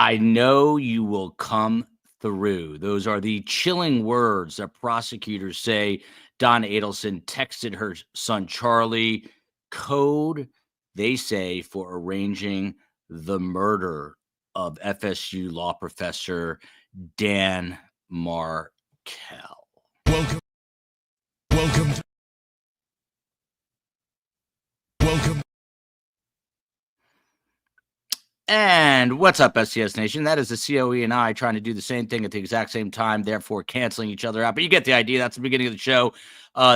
I know you will come through. Those are the chilling words that prosecutors say Donna Adelson texted her son Charlie. Code, they say, for arranging the murder of FSU law professor Dan Markell. Welcome. Welcome. Welcome. And what's up, STS Nation? That is the COE and I trying to do the same thing at the exact same time, therefore canceling each other out. But you get the idea. That's the beginning of the show.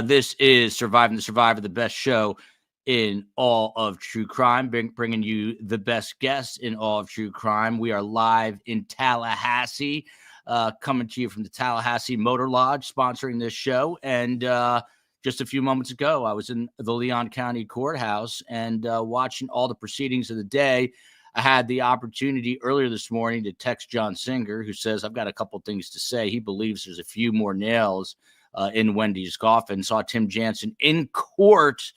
This is Surviving the Survivor, the best show in all of true crime, bringing you the best guests in all of true crime. We are live in Tallahassee, coming to you from the Tallahassee Motor Lodge, sponsoring this show. And just a few moments ago, I was in the Leon County Courthouse and watching all the proceedings of the day. I had the opportunity earlier this morning to text John Singer, who says, I've got a couple things to say. He believes there's a few more nails in Wendy's coffin. Saw Tim Jansen in court.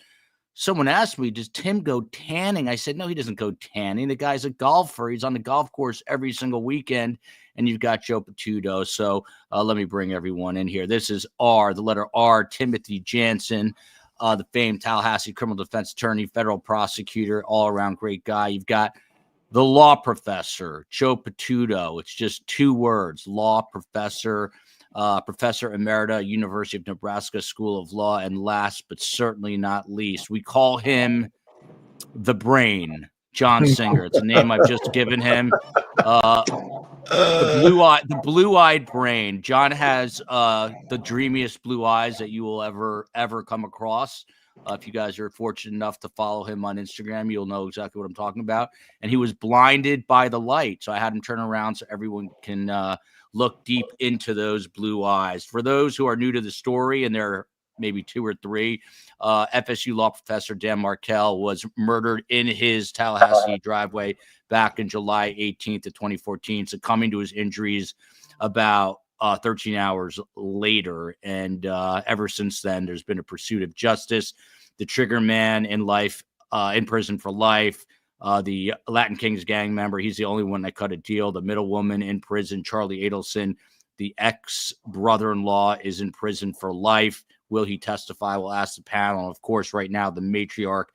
Someone asked me, does Tim go tanning? I said, no, he doesn't go tanning. The guy's a golfer. He's on the golf course every single weekend. And you've got Joe Patudo. So let me bring everyone in here. This is R, the letter R, Timothy Jansen, the famed Tallahassee criminal defense attorney, federal prosecutor, all-around great guy. You've got the law professor, Joe Patudo. It's just two words, law professor, professor emerita, University of Nebraska School of Law. And last but certainly not least, we call him the Brain, John Singer. It's a name I've just given him. The blue-eyed brain. John has the dreamiest blue eyes that you will ever come across. If you guys are fortunate enough to follow him on Instagram, you'll know exactly what I'm talking about. And he was blinded by the light, so I had him turn around so everyone can look deep into those blue eyes. For those who are new to the story, and there are maybe two or three, FSU law professor Dan Markell was murdered in his Tallahassee driveway back in July 18th of 2014, succumbing to his injuries about 13 hours later. And ever since then, there's been a pursuit of justice. The trigger man in life, in prison for life. The Latin Kings gang member, he's the only one that cut a deal. The middle woman in prison, Charlie Adelson. The ex-brother-in-law is in prison for life. Will he testify? We'll ask the panel. Of course, right now, the matriarch,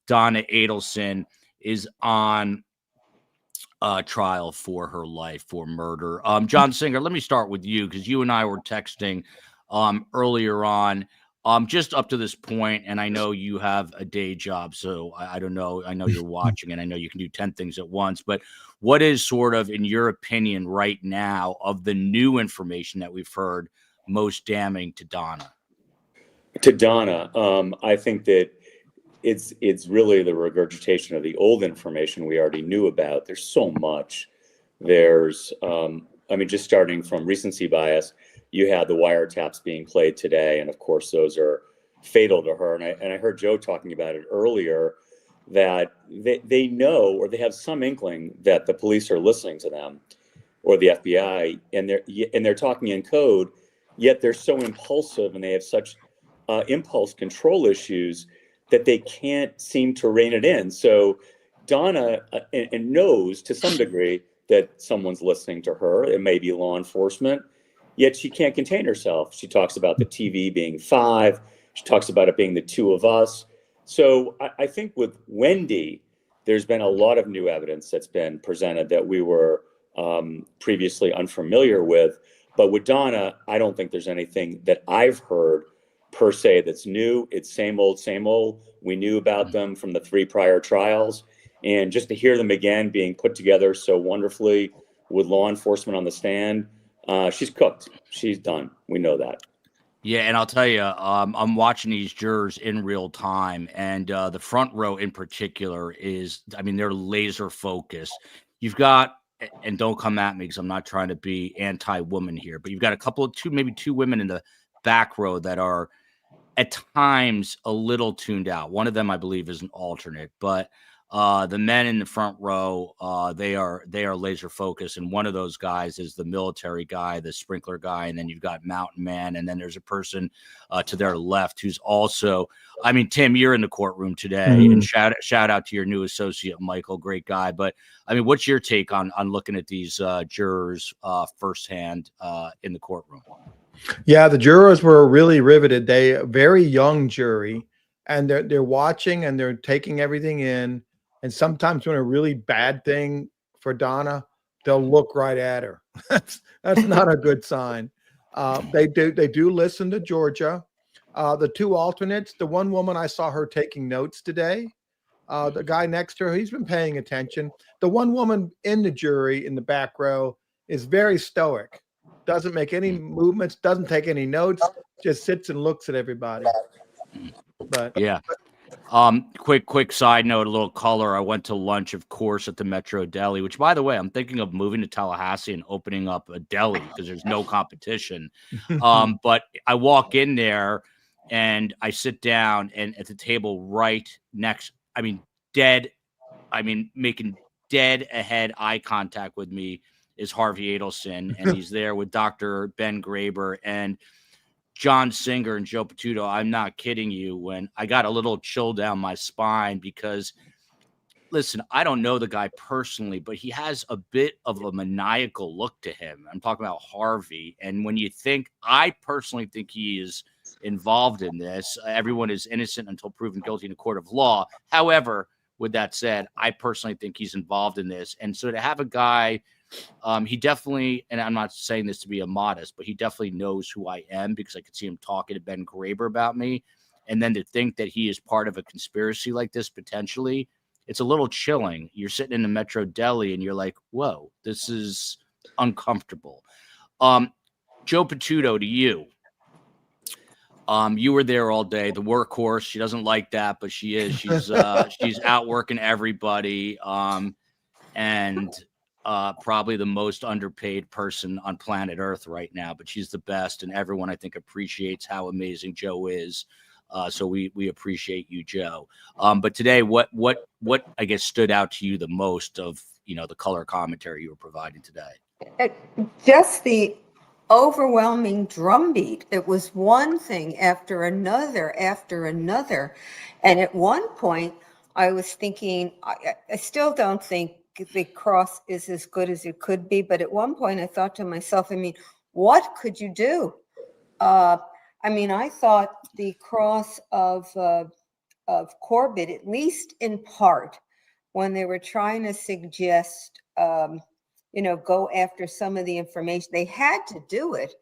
Donna Adelson, is on trial for her life for murder. John Singer, let me start with you because you and I were texting earlier on, just up to this point, and I know you have a day job, so I don't know. I know you're watching, and I know you can do 10 things at once, but what is sort of, in your opinion, right now, of the new information that we've heard, most damning to Donna? To Donna, I think that it's really the regurgitation of the old information we already knew about. There's so much. There's, just starting from recency bias, you had the wiretaps being played today, and of course those are fatal to her. And I heard Joe talking about it earlier, that they know, or they have some inkling that the police are listening to them, or the FBI, and they're talking in code, yet they're so impulsive and they have such impulse control issues that they can't seem to rein it in. So Donna and knows to some degree that someone's listening to her. It may be law enforcement, yet she can't contain herself. She talks about the TV being 5. She talks about it being the 2 of us. So I think with Wendy, there's been a lot of new evidence that's been presented that we were previously unfamiliar with. But with Donna, I don't think there's anything that I've heard per se that's new. It's same old, same old. We knew about them from the 3 prior trials, and just to hear them again being put together so wonderfully with law enforcement on the stand, she's cooked. She's done. We know that. Yeah, and I'll tell you, I'm watching these jurors in real time, and the front row in particular is, they're laser focused. You've got, and don't come at me because I'm not trying to be anti-woman here, but you've got a couple of maybe two women in the back row that are at times a little tuned out. One of them, I believe, is an alternate, but The men in the front row, they are laser focused, and one of those guys is the military guy, the sprinkler guy, and then you've got Mountain Man, and then there's a person to their left who's also. I mean, Tim, you're in the courtroom today, and shout out to your new associate, Michael, great guy. But I mean, what's your take on looking at these jurors firsthand in the courtroom? Yeah, the jurors were really riveted. They very young jury, and they're watching and they're taking everything in. And sometimes when a really bad thing for Donna, they'll look right at her. That's not a good sign. They do listen to Georgia. The two alternates, the one woman I saw her taking notes today. The guy next to her, he's been paying attention. The one woman in the jury in the back row is very stoic. Doesn't make any movements, doesn't take any notes, just sits and looks at everybody. But yeah. Quick side note, a little color. I went to lunch, of course, at the Metro Deli, which, by the way, I'm thinking of moving to Tallahassee and opening up a deli because there's no competition. But I walk in there and I sit down, and at the table right next, making dead ahead eye contact with me is Harvey Adelson, and he's there with Dr. Ben Graber and John Singer and Joe Patuto. I'm not kidding you when I got a little chill down my spine because, listen, I don't know the guy personally, but he has a bit of a maniacal look to him. I'm talking about Harvey. And when you think, I personally think he is involved in this. Everyone is innocent until proven guilty in a court of law. However, with that said, I personally think he's involved in this. And so to have a guy, he definitely, and I'm not saying this to be immodest, but he definitely knows who I am because I could see him talking to Ben Graber about me. And then to think that he is part of a conspiracy like this, potentially, it's a little chilling. You're sitting in the Metro Deli and you're like, whoa, this is uncomfortable. Joe Patuto, to you. You were there all day, the workhorse. She doesn't like that, but she is. She's out working everybody. And probably the most underpaid person on planet Earth right now, but she's the best, and everyone I think appreciates how amazing Joe is. So we appreciate you, Joe. But today, what I guess stood out to you the most of the color commentary you were providing today? Just the overwhelming drumbeat. It was one thing after another, and at one point, I was thinking, I still don't think the cross is as good as it could be. But at one point I thought to myself, what could you do? I thought the cross of Corbett, at least in part, when they were trying to suggest, go after some of the information, they had to do it.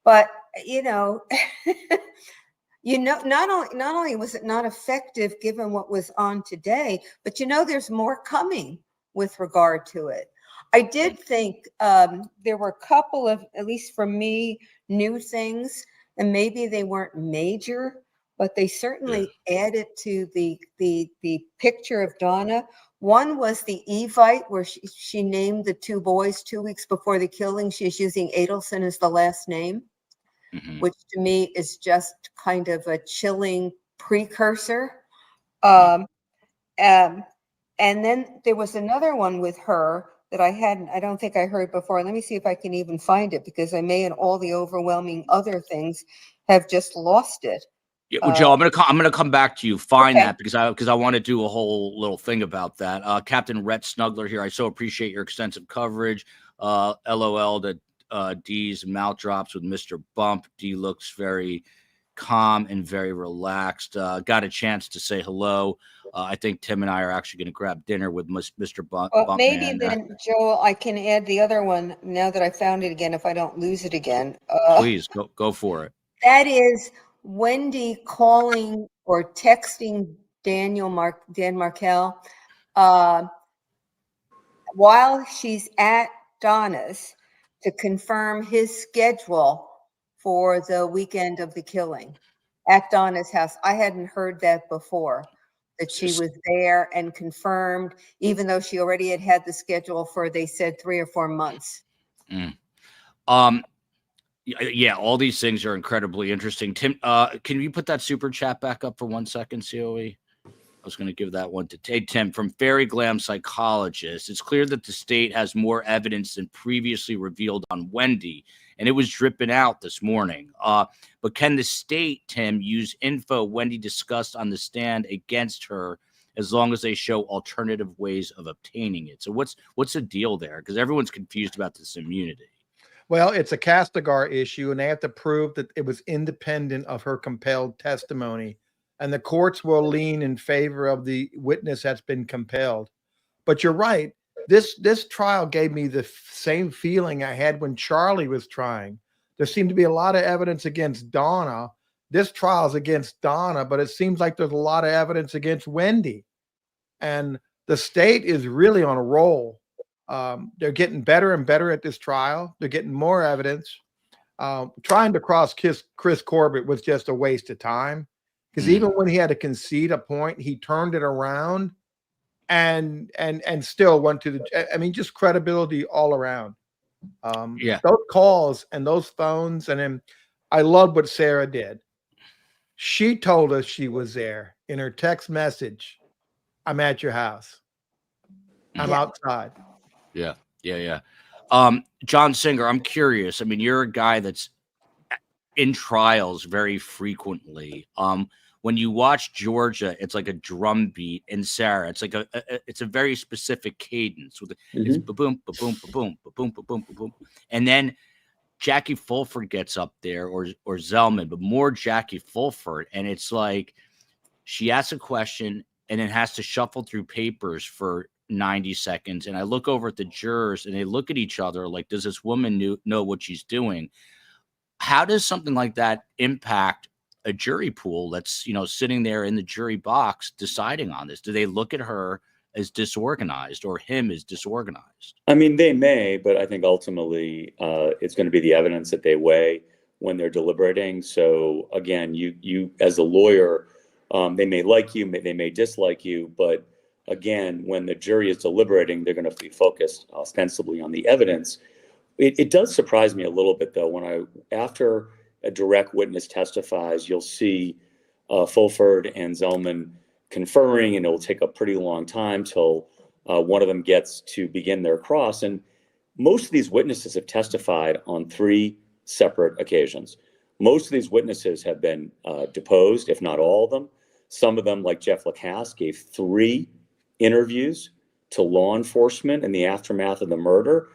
But, not only was it not effective given what was on today, but there's more coming with regard to it. I did think there were a couple of, at least for me, new things, and maybe they weren't major, but they certainly added to the picture of Donna. One was the Evite, where she named the two boys 2 weeks before the killing. She's using Adelson as the last name, which to me is just kind of a chilling precursor. And then there was another one with her that I don't think I heard before. Let me see if I can even find it, because I may, in all the overwhelming other things, have just lost it. Yeah, well, Joe, I'm gonna come back to you. Find that because I want to do a whole little thing about that. Captain Rhett Snuggler here. I so appreciate your extensive coverage. LOL to D's mouth drops with Mr. Bump. D looks very calm and very relaxed. Got a chance to say hello. I think Tim and I are actually going to grab dinner with Mr. Bump. Well, maybe then, Joel, I can add the other one now that I found it again, if I don't lose it again. Please go for it. That is Wendy calling or texting Dan Markell while she's at Donna's to confirm his schedule for the weekend of the killing at Donna's house. I hadn't heard that before, that she was there and confirmed, even though she already had the schedule for, they said, 3 or 4 months. Yeah, all these things are incredibly interesting. Tim, can you put that super chat back up for 1 second, COE? was going to give that one to Tim from Fairy Glam Psychologist. It's clear that the state has more evidence than previously revealed on Wendy, and it was dripping out this morning. But can the state, Tim, use info Wendy discussed on the stand against her as long as they show alternative ways of obtaining it? So what's the deal there? Because everyone's confused about this immunity. Well, it's a Castigar issue, and they have to prove that it was independent of her compelled testimony. And the courts will lean in favor of the witness that's been compelled. But you're right. This trial gave me the same feeling I had when Charlie was trying. There seemed to be a lot of evidence against Donna. This trial is against Donna, but it seems like there's a lot of evidence against Wendy. And the state is really on a roll. They're getting better and better at this trial. They're getting more evidence. Trying to cross Chris Corbett was just a waste of time. Because even when he had to concede a point, he turned it around and still went to just credibility all around. Those calls and those phones, and then I love what Sarah did. She told us she was there in her text message. I'm at your house. I'm outside. Yeah. John Singer, I'm curious. I mean, you're a guy that's in trials very frequently. When you watch Georgia, it's like a drum beat, and Sarah, it's like it's a very specific cadence with it's ba-boom, ba-boom, ba-boom, ba-boom, ba-boom, ba-boom. And then Jackie Fulford gets up there, or Zellman, but more Jackie Fulford, and it's like she asks a question and then has to shuffle through papers for 90 seconds. And I look over at the jurors and they look at each other like, does this woman know what she's doing? How does something like that impact a jury pool that's, sitting there in the jury box deciding on this? Do they look at her as disorganized or him as disorganized? I mean, they may, but I think ultimately it's going to be the evidence that they weigh when they're deliberating. So again, you as a lawyer, they may like you, they may dislike you, but again, when the jury is deliberating, they're going to be focused ostensibly on the evidence. It does surprise me a little bit, though, after a direct witness testifies, you'll see Fulford and Zellman conferring, and it will take a pretty long time till one of them gets to begin their cross. And most of these witnesses have testified on 3 separate occasions. Most of these witnesses have been deposed, if not all of them. Some of them, like Jeff Lacasse, gave 3 interviews to law enforcement in the aftermath of the murder.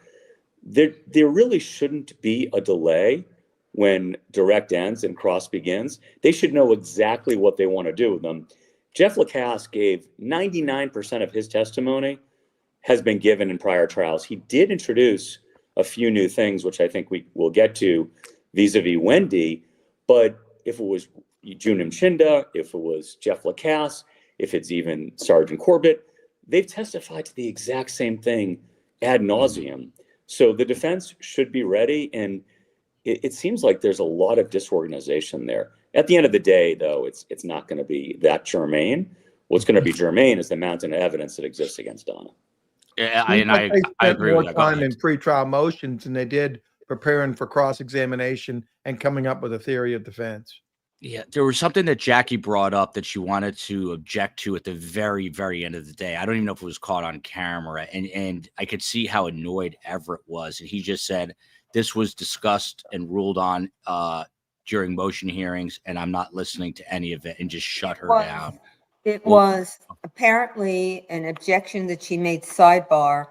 There really shouldn't be a delay when direct ends and cross begins. They should know exactly what they want to do with them. Jeff Lacasse gave 99% of his testimony has been given in prior trials. He did introduce a few new things, which I think we will get to vis-a-vis Wendy. But if it was Junim Chinda, if it was Jeff Lacasse, if it's even Sergeant Corbett, they've testified to the exact same thing ad nauseum. So the defense should be ready, and it seems like there's a lot of disorganization there. At the end of the day, though, it's not going to be that germane. What's going to be germane is the mountain of evidence that exists against Donna. Yeah, I agree with that. More time in pretrial motions than they did preparing for cross-examination and coming up with a theory of defense. Yeah, there was something that Jackie brought up that she wanted to object to at the very, very end of the day. I don't even know if it was caught on camera, and I could see how annoyed Everett was. And he just said, this was discussed and ruled on during motion hearings, and I'm not listening to any of it, and just shut her down. It was apparently an objection that she made sidebar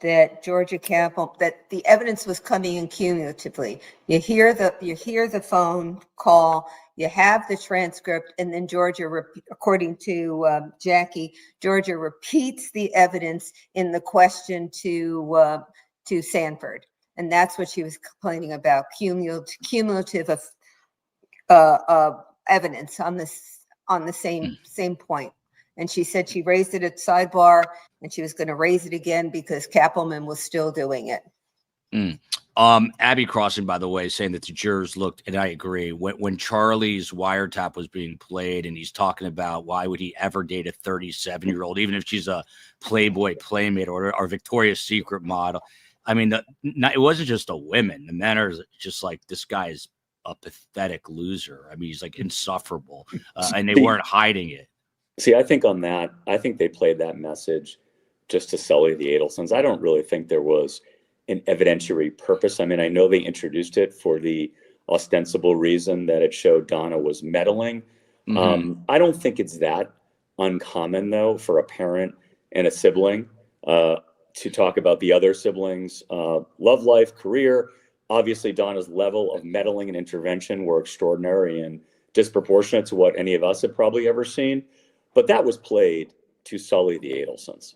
that Georgia Capel, that the evidence was coming in cumulatively. You hear the phone call, you have the transcript, and then Georgia, according to Jackie, Georgia repeats the evidence in the question to Sanford, and that's what she was complaining about, cumulative of evidence on the same point. And she said she raised it at sidebar, and she was going to raise it again because Kappelman was still doing it. Abby Crossing, by the way, saying that the jurors looked, and I agree, when Charlie's wiretap was being played and he's talking about why would he ever date a 37-year-old, even if she's a Playboy playmate or Victoria's Secret model. I mean, it wasn't just the women. The men are just like, this guy's a pathetic loser. I mean, he's like insufferable, and they weren't hiding it. See, I think on that, I think they played that message just to sully the Adelsons. I don't really think there was an evidentiary purpose. I mean, I know they introduced it for the ostensible reason that it showed Donna was meddling. I don't think it's that uncommon, though, for a parent and a sibling to talk about the other siblings' love life, career. Obviously, Donna's level of meddling and intervention were extraordinary and disproportionate to what any of us have probably ever seen. But that was played to sully the Adelsons.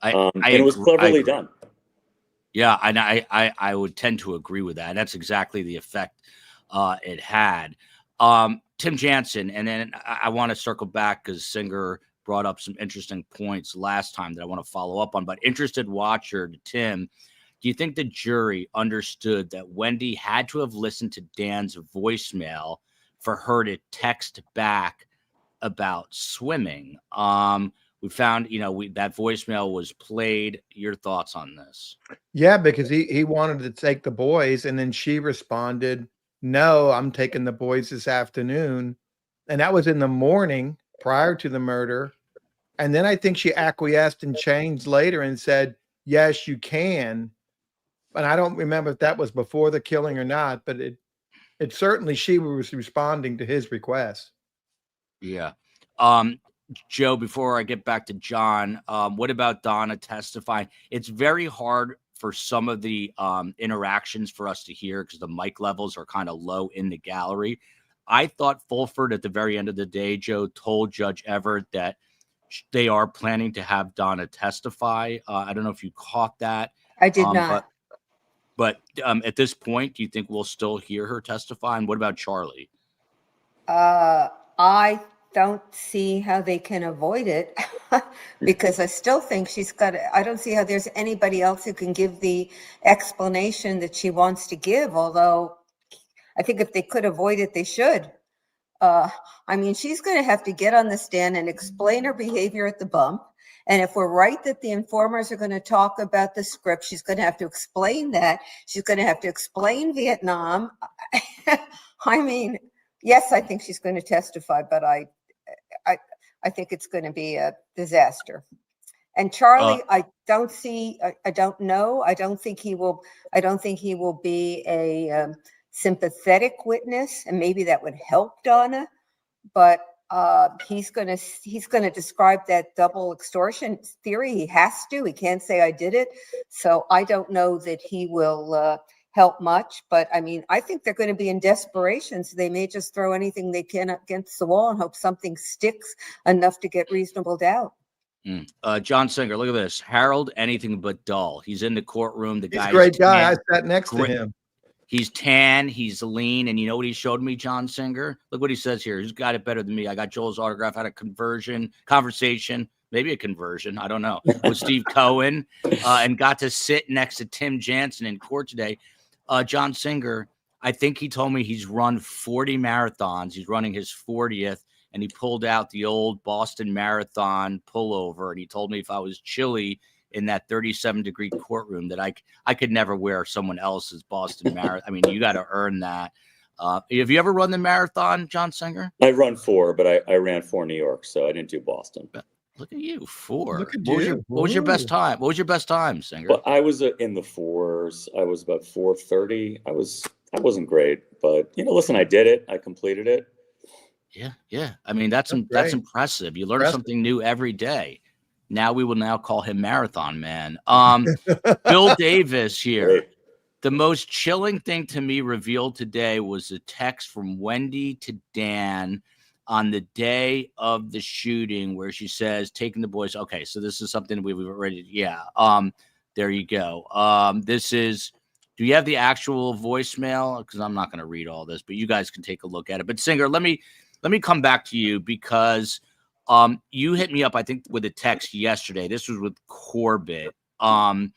And it was cleverly done. Yeah, and I would tend to agree with that. That's exactly the effect it had. Tim Jansen, and then I want to circle back because Singer brought up some interesting points last time that I want to follow up on. But interested watcher, Tim, do you think the jury understood that Wendy had to have listened to Dan's voicemail for her to text back about swimming? We found, that voicemail was played. Your thoughts on this? Yeah, because he wanted to take the boys, and then she responded, "No, I'm taking the boys this afternoon." And that was in the morning prior to the murder. And then I think she acquiesced and changed later and said, "Yes, you can." And I don't remember if that was before the killing or not, but it certainly, she was responding to his request. Yeah. Joe, before I get back to John, what about Donna testifying? It's very hard for some of the interactions for us to hear because the mic levels are kind of low in the gallery. I thought Fulford at the very end of the day, Joe, told Judge Everett that they are planning to have Donna testify. I don't know if you caught that. I did not. But at this point, do you think we'll still hear her testify? And what about Charlie? I don't see how they can avoid it because I still think I don't see how there's anybody else who can give the explanation that she wants to give, although I think if they could avoid it, they should. I mean, she's going to have to get on the stand and explain her behavior at the bump. And if we're right that the informers are going to talk about the script, she's going to have to explain that. She's going to have to explain Vietnam. I mean, yes, I think she's going to testify, but I think it's going to be a disaster. And Charlie, I don't know. I don't think he will be a sympathetic witness, and maybe that would help Donna. But he's going to describe that double extortion theory. He has to. He can't say I did it. So I don't know that he will help much. But I mean, I think they're going to be in desperation. So they may just throw anything they can against the wall and hope something sticks enough to get reasonable doubt. John Singer, look at this. Harold, anything but dull. He's in the courtroom. He's a great guy. I sat next to him. He's tan, he's lean, and you know what he showed me, John Singer? Look what he says here. He's got it better than me. I got Joel's autograph, had a conversation, maybe a conversion, I don't know, with Steve Cohen, and got to sit next to Tim Jansen in court today. John Singer, I think he told me he's run 40 marathons. He's running his 40th, and he pulled out the old Boston Marathon pullover, and he told me if I was chilly in that 37-degree courtroom that I could never wear someone else's Boston Marathon. I mean, you got to earn that. Have you ever run the marathon, John Singer? I run 4, but I ran 4 New York, so I didn't do Boston. Look at you, 4. Look at what was your best time? What was your best time, Singer? Well, I was in the 4s. I was about 4:30. I wasn't great, but listen, I did it. I completed it. Yeah. I mean, that's impressive. You learn something new every day. Now we will call him Marathon Man. Bill Davis here. Great. The most chilling thing to me revealed today was a text from Wendy to Dan on the day of the shooting where she says, taking the boys. Okay, so this is something we've already, there you go. Do you have the actual voicemail? Because I'm not going to read all this, but you guys can take a look at it. But Singer, let me come back to you because you hit me up, I think, with a text yesterday. This was with Corbett. And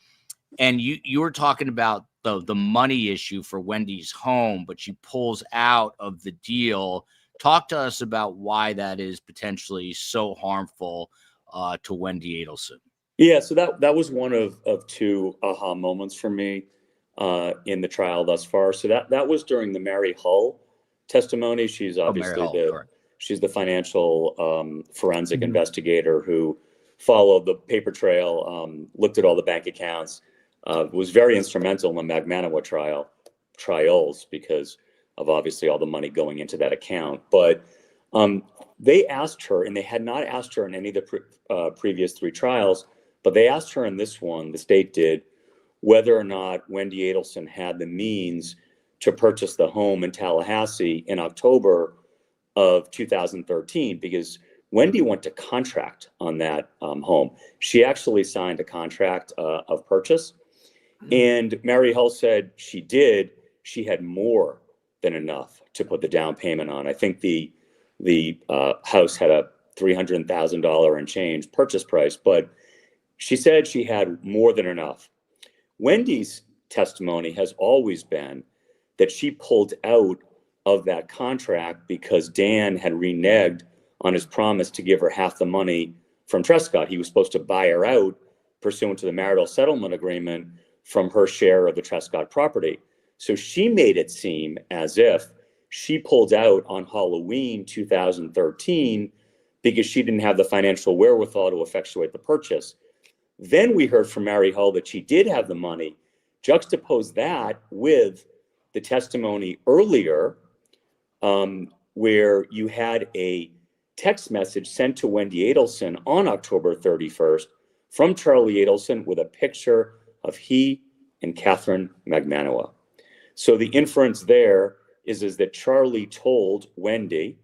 you were talking about the money issue for Wendy's home, but she pulls out of the deal. Talk to us about why that is potentially so harmful to Wendi Adelson. Yeah, so that was one of 2 aha moments for me in the trial thus far. So that was during the Mary Hull testimony. She's obviously She's the financial forensic investigator who followed the paper trail, looked at all the bank accounts, was very instrumental in the Magmanawa trials because of obviously all the money going into that account. But they asked her, and they had not asked her in any of the previous 3 trials, but they asked her in this one, the state did, whether or not Wendi Adelson had the means to purchase the home in Tallahassee in October of 2013, because Wendy went to contract on that home. She actually signed a contract of purchase, and Mary Hull said she did. She had more than enough to put the down payment on. I think the house had a $300,000 and change purchase price, but she said she had more than enough. Wendy's testimony has always been that she pulled out of that contract because Dan had reneged on his promise to give her half the money from Trescott. He was supposed to buy her out pursuant to the marital settlement agreement from her share of the Trescott property. So she made it seem as if she pulled out on Halloween 2013 because she didn't have the financial wherewithal to effectuate the purchase. Then we heard from Mary Hull that she did have the money. Juxtapose that with the testimony earlier, where you had a text message sent to Wendi Adelson on October 31st from Charlie Adelson with a picture of he and Catherine Magmanawa. So the inference there is that Charlie told Wendy,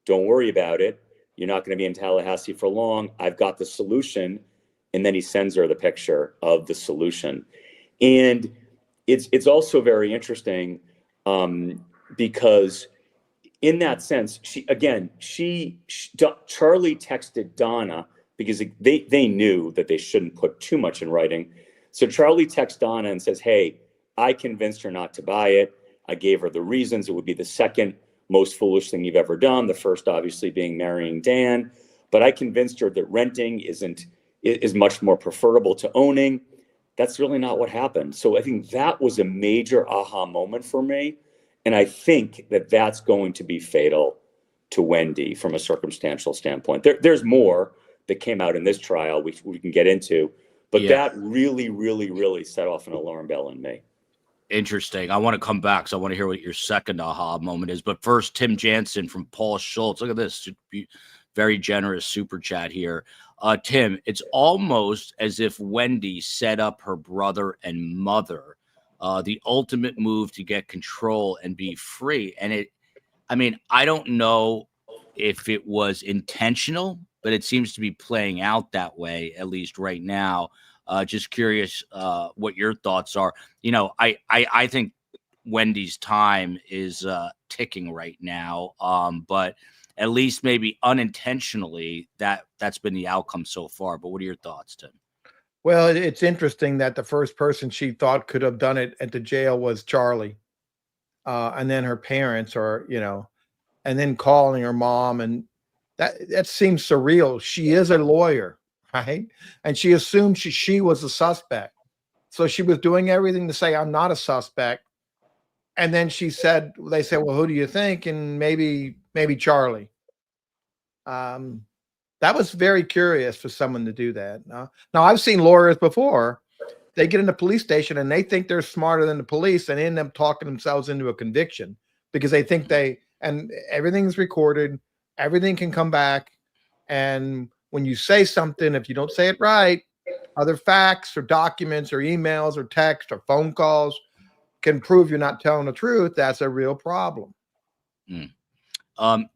don't worry about it. You're not going to be in Tallahassee for long. I've got the solution. And then he sends her the picture of the solution. And it's also very interesting because in that sense, Charlie texted Donna because they knew that they shouldn't put too much in writing. So Charlie texts Donna and says, hey, I convinced her not to buy it. I gave her the reasons. It would be the second most foolish thing you've ever done. The first, obviously, being marrying Dan. But I convinced her that renting is much more preferable to owning. That's really not what happened. So I think that was a major aha moment for me. And I think that that's going to be fatal to Wendy from a circumstantial standpoint. There's more that came out in this trial we can get into, but that really, really, really set off an alarm bell in me. Interesting. I want to come back, so I want to hear what your second aha moment is. But first, Tim Jansen from Paul Schultz. Look at this. Very generous super chat here. Tim, it's almost as if Wendy set up her brother and mother, the ultimate move to get control and be free. And I don't know if it was intentional, but it seems to be playing out that way, at least right now. Just curious what your thoughts are. I think Wendy's time is ticking right now, but at least maybe unintentionally that's been the outcome so far. But what are your thoughts, Tim? Well, it's interesting that the first person she thought could have done it at the jail was Charlie, and then her parents, and then calling her mom, and that seems surreal. She is a lawyer, right? And she assumed she was a suspect, so she was doing everything to say I'm not a suspect. And then they said, well, who do you think? And maybe Charlie. That was very curious for someone to do that. Now I've seen lawyers before. They get in the police station and they think they're smarter than the police and end up talking themselves into a conviction because they think and everything's recorded. Everything can come back. And when you say something, if you don't say it right, other facts or documents or emails or text or phone calls can prove you're not telling the truth. That's a real problem.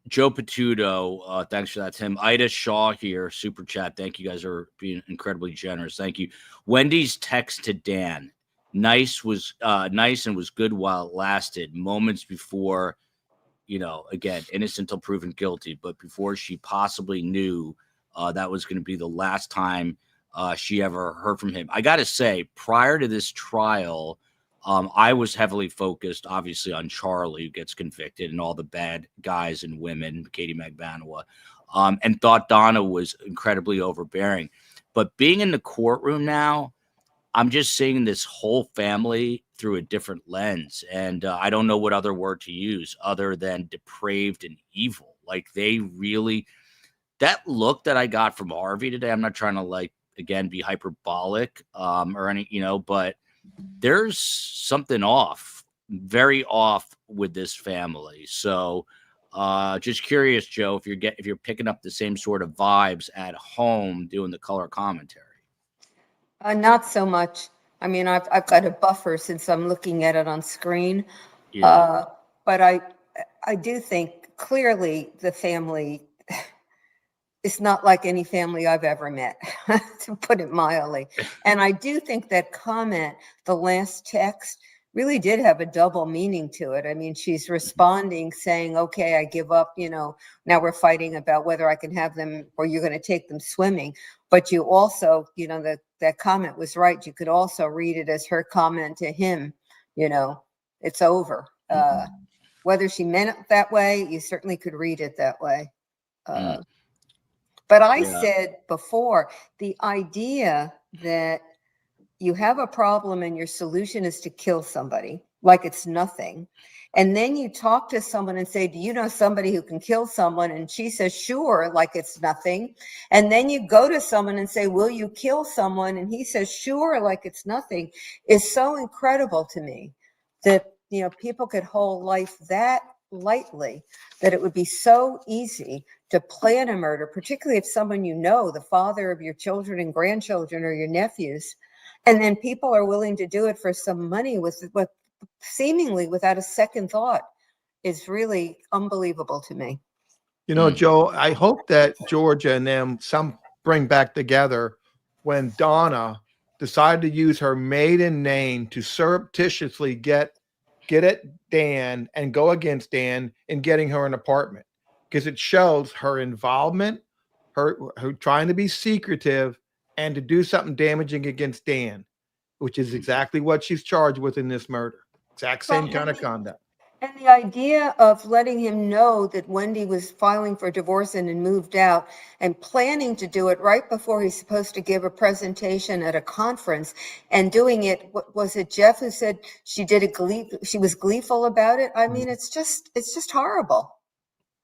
Joe Patudo, thanks for that, Tim. Ida Shaw here, super chat. Thank you, guys are being incredibly generous. Thank you. Wendy's text to Dan, nice and was good while it lasted. Moments before, again, innocent until proven guilty, but before she possibly knew that was going to be the last time she ever heard from him. I got to say, prior to this trial, I was heavily focused, obviously, on Charlie, who gets convicted, and all the bad guys and women, Katie Magmanawa, and thought Donna was incredibly overbearing. But being in the courtroom now, I'm just seeing this whole family through a different lens. And I don't know what other word to use other than depraved and evil. Like they really, that look that I got from Harvey today, I'm not trying to like, again, be hyperbolic or any, but there's something off, very off with this family. So just curious, Joe, if you're picking up the same sort of vibes at home doing the color commentary. Not so much. I mean, I've got a buffer since I'm looking at it on screen. Yeah. But I do think clearly the family is not like any family I've ever met, to put it mildly. And I do think that comment, the last text, really did have a double meaning to it. I mean, she's responding saying, okay, I give up, now we're fighting about whether I can have them or you're going to take them swimming. But you also, that comment was right. You could also read it as her comment to him, it's over. Whether she meant it that way, you certainly could read it that way. But I said before, the idea that you have a problem and your solution is to kill somebody, like it's nothing. And then you talk to someone and say, do you know somebody who can kill someone? And she says, sure, like it's nothing. And then you go to someone and say, will you kill someone? And he says, sure, like it's nothing, is so incredible to me that, people could hold life that lightly, that it would be so easy to plan a murder, particularly if someone the father of your children and grandchildren or your nephews, and then people are willing to do it for some money with what seemingly without a second thought, is really unbelievable to me. Joe, I hope that Georgia and them some bring back together when Donna decided to use her maiden name to surreptitiously get at Dan and go against Dan in getting her an apartment, because it shows her involvement, her trying to be secretive and to do something damaging against Dan, which is exactly what she's charged with in this murder. Exact same kind of conduct. And the idea of letting him know that Wendy was filing for divorce and had moved out and planning to do it right before he's supposed to give a presentation at a conference and doing it, was it Jeff who said she was gleeful about it? I mean, it's just horrible.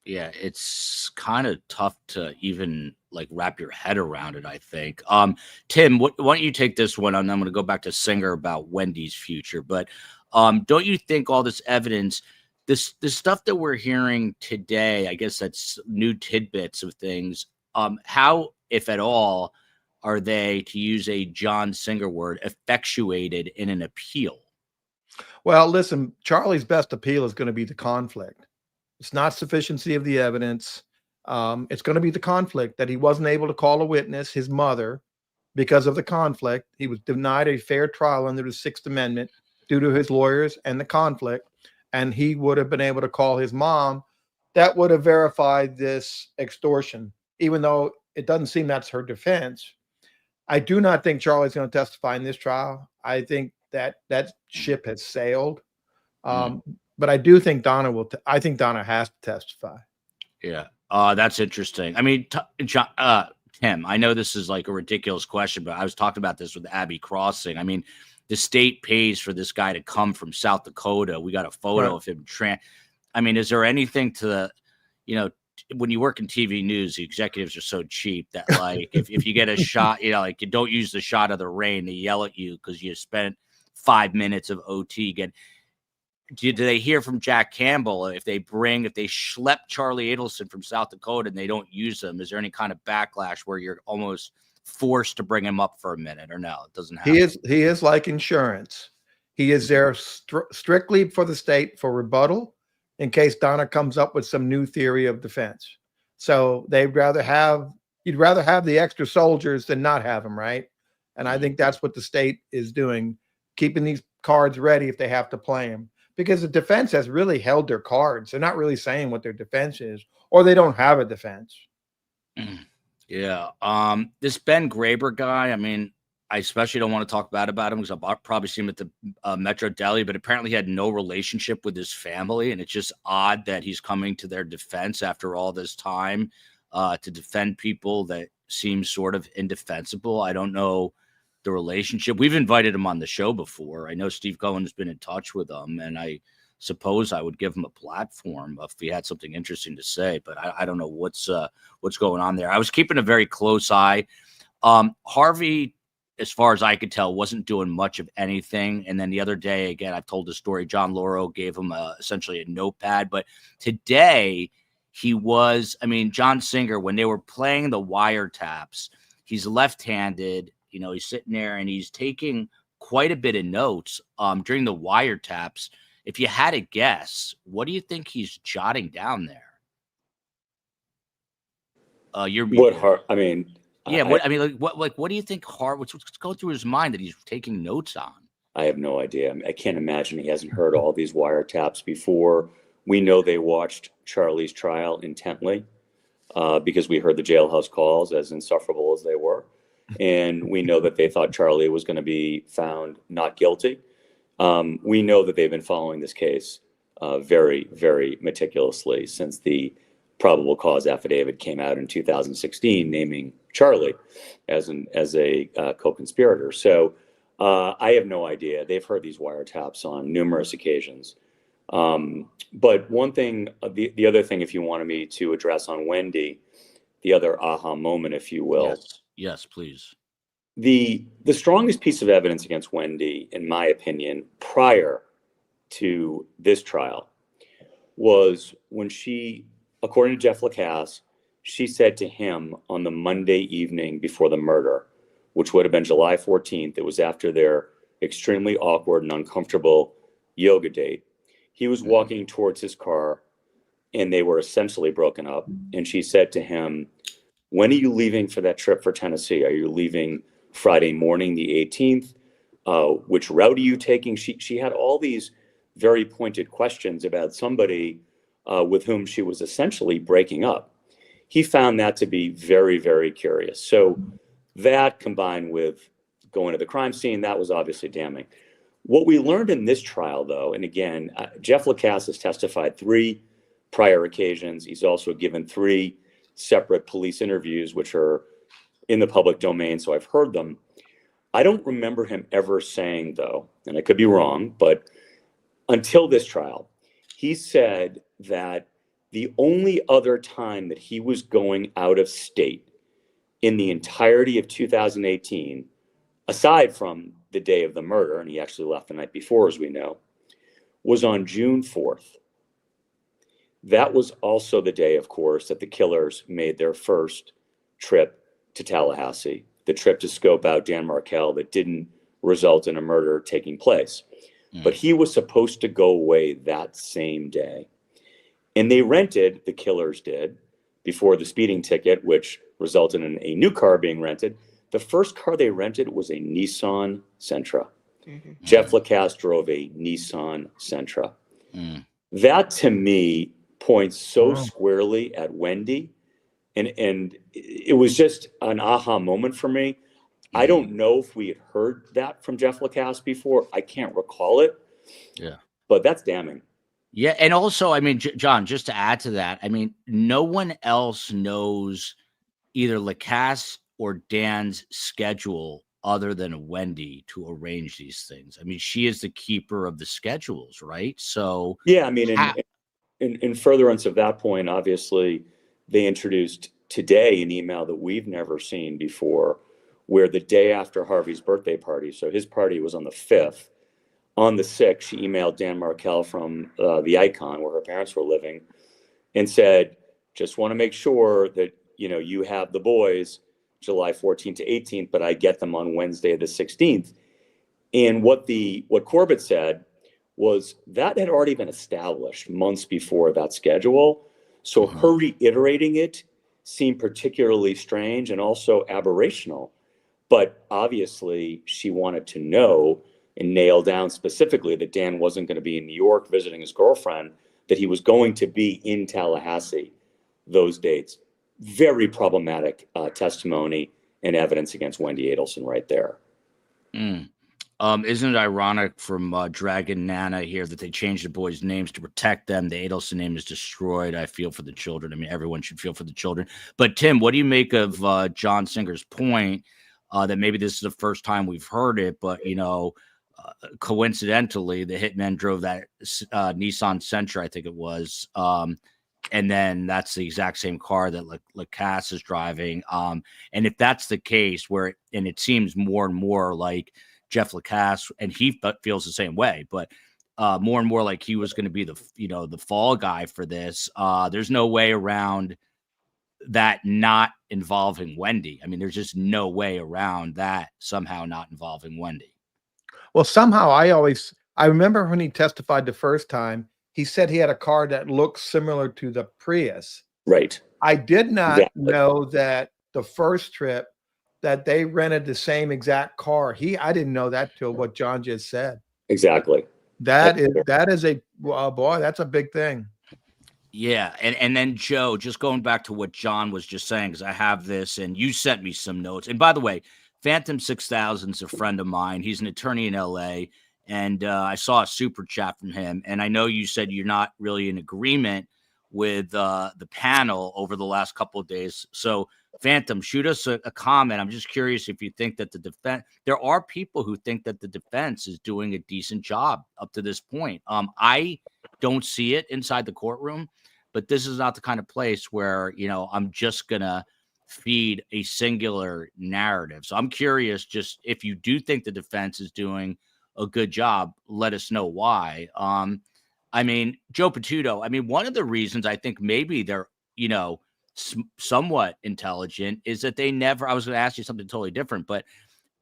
Yeah, it's kind of tough to even like wrap your head around it, I think. Tim, why don't you take this one? And I'm going to go back to Singer about Wendy's future. But don't you think all this evidence, this stuff that we're hearing today, I guess that's new tidbits of things. How, if at all, are they, to use a John Singer word, effectuated in an appeal? Well, listen, Charlie's best appeal is going to be the conflict. It's not sufficiency of the evidence. It's going to be the conflict that he wasn't able to call a witness, his mother, because of the conflict. He was denied a fair trial under the Sixth Amendment due to his lawyers and the conflict. And he would have been able to call his mom. That would have verified this extortion, even though it doesn't seem that's her defense. I do not think Charlie's going to testify in this trial. I think that ship has sailed. But I do think Donna will. I think Donna has to testify. Yeah, that's interesting. I mean, Tim, I know this is like a ridiculous question, but I was talking about this with Abby Crossing. I mean, the state pays for this guy to come from South Dakota. We got a photo of him. I mean, is there anything to the, when you work in TV news, the executives are so cheap that like if you get a shot, like you don't use the shot of the rain, they yell at you because you spent 5 minutes of OT again. Do they hear from Jack Campbell if they schlep Charlie Adelson from South Dakota and they don't use him? Is there any kind of backlash where you're almost forced to bring him up for a minute, or no? It doesn't happen. He is like insurance. He is there strictly for the state for rebuttal in case Donna comes up with some new theory of defense. So you'd rather have the extra soldiers than not have them, right? And I think that's what the state is doing, keeping these cards ready if they have to play them. Because the defense has really held their cards. They're not really saying what their defense is, or they don't have a defense. Yeah. This Ben Graber guy, I mean, I especially don't want to talk bad about him because I've probably seen him at the Metro Deli, but apparently he had no relationship with his family. And it's just odd that he's coming to their defense after all this time to defend people that seem sort of indefensible. I don't know the relationship. We've invited him on the show before. I know Steve Cohen has been in touch with him, and I suppose I would give him a platform if he had something interesting to say, but I don't know what's going on there. I was keeping a very close eye. Harvey, as far as I could tell, wasn't doing much of anything. And then the other day, again, I've told the story, John Lauro gave him essentially a notepad. But today he was, I mean, John Singer, when they were playing the wiretaps, he's left-handed, you know, he's sitting there and he's taking quite a bit of notes during the wiretaps. If you had to guess, what do you think he's jotting down there? I mean, yeah, what do you think what's going through his mind that he's taking notes on? I have no idea. I can't imagine he hasn't heard all these wiretaps before. We know they watched Charlie's trial intently because we heard the jailhouse calls, as insufferable as they were. And we know that they thought Charlie was going to be found not guilty. We know that they've been following this case very, very meticulously since the probable cause affidavit came out in 2016, naming Charlie as a co-conspirator. So I have no idea. They've heard these wiretaps on numerous occasions. But one thing, the other thing, if you wanted me to address on Wendy, the other aha moment, if you will. Yes, please. The strongest piece of evidence against Wendy, in my opinion, prior to this trial, was when she, according to Jeff Lacasse, she said to him on the Monday evening before the murder, which would have been July 14th, it was after their extremely awkward and uncomfortable yoga date. He was walking towards his car and they were essentially broken up. And she said to him, "When are you leaving for that trip for Tennessee? Are you leaving Friday morning, the 18th? Which route are you taking?" She had all these very pointed questions about somebody with whom she was essentially breaking up. He found that to be very, very curious. So that, combined with going to the crime scene, that was obviously damning. What we learned in this trial, though, and again, Jeff Lacasse has testified 3 prior occasions. He's also given 3 separate police interviews, which are in the public domain, so I've heard them. I don't remember him ever saying, though, and I could be wrong, but until this trial, he said that the only other time that he was going out of state in the entirety of 2018, aside from the day of the murder, and he actually left the night before, as we know, was on June 4th. That was also the day, of course, that the killers made their first trip to Tallahassee, the trip to scope out Dan Markell that didn't result in a murder taking place. But he was supposed to go away that same day. And they rented, the killers did, before the speeding ticket, which resulted in a new car being rented. The first car they rented was a Nissan Sentra. Jeff Lacasse drove a Nissan Sentra. That, to me, points so squarely at Wendy. And it was just an aha moment for me. I don't know if we had heard that from Jeff Lacasse before. I can't recall it. Yeah. But that's damning. Yeah. And also, I mean, John, just to add to that, I mean, no one else knows either Lacasse or Dan's schedule other than Wendy to arrange these things. I mean, she is the keeper of the schedules, right? So yeah, I mean, in furtherance of that point, obviously, they introduced today an email that we've never seen before, where the day after Harvey's birthday party, so his party was on the 5th, on the 6th, she emailed Dan Markell from the Icon, where her parents were living, and said, "Just want to make sure that, you know, you have the boys July 14th to 18th, but I get them on Wednesday the 16th. And what Corbett said was that had already been established months before that schedule. So her reiterating it seemed particularly strange and also aberrational. But obviously she wanted to know and nail down specifically that Dan wasn't going to be in New York visiting his girlfriend, that he was going to be in Tallahassee those dates. Very problematic testimony and evidence against Wendi Adelson right there. Isn't it ironic from Dragon Nana here that they changed the boys' names to protect them? The Adelson name is destroyed. I feel for the children. I mean, everyone should feel for the children. But Tim, what do you make of John Singer's point that maybe this is the first time we've heard it, but, you know, coincidentally, the hitman drove that Nissan Sentra, I think it was. And then that's the exact same car that Lacasse is driving. And if that's the case, and it seems more and more like Jeff Lacasse, and he feels the same way, but more and more like he was going to be the fall guy for this. There's no way around that not involving Wendy. I mean, there's just no way around that somehow not involving Wendy. Well, somehow I remember when he testified the first time, he said he had a car that looked similar to the Prius. Right. I did not Exactly. know that the first trip that they rented the same exact car. I didn't know that till what John just said. Exactly. That is a boy, that's a big thing. Yeah. And then Joe, just going back to what John was just saying, because I have this and you sent me some notes. And by the way, Phantom 6000 is a friend of mine. He's an attorney in LA. And I saw a super chat from him. And I know you said you're not really in agreement with the panel over the last couple of days. So Phantom, shoot us a comment. I'm just curious if you think that there are people who think that the defense is doing a decent job up to this point. I don't see it inside the courtroom, but this is not the kind of place where, I'm just going to feed a singular narrative. So I'm curious, just if you do think the defense is doing a good job, let us know why. I mean, Joe Patuto, one of the reasons I think maybe they're, somewhat intelligent is that I was going to ask you something totally different, but,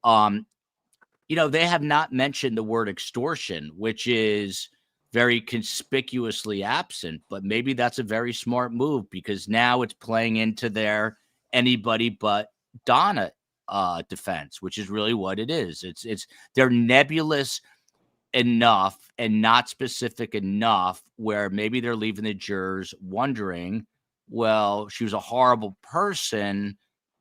they have not mentioned the word extortion, which is very conspicuously absent, but maybe that's a very smart move because now it's playing into their anybody but Donna defense, which is really what it is. They're nebulous enough and not specific enough where maybe they're leaving the jurors wondering, well, she was a horrible person,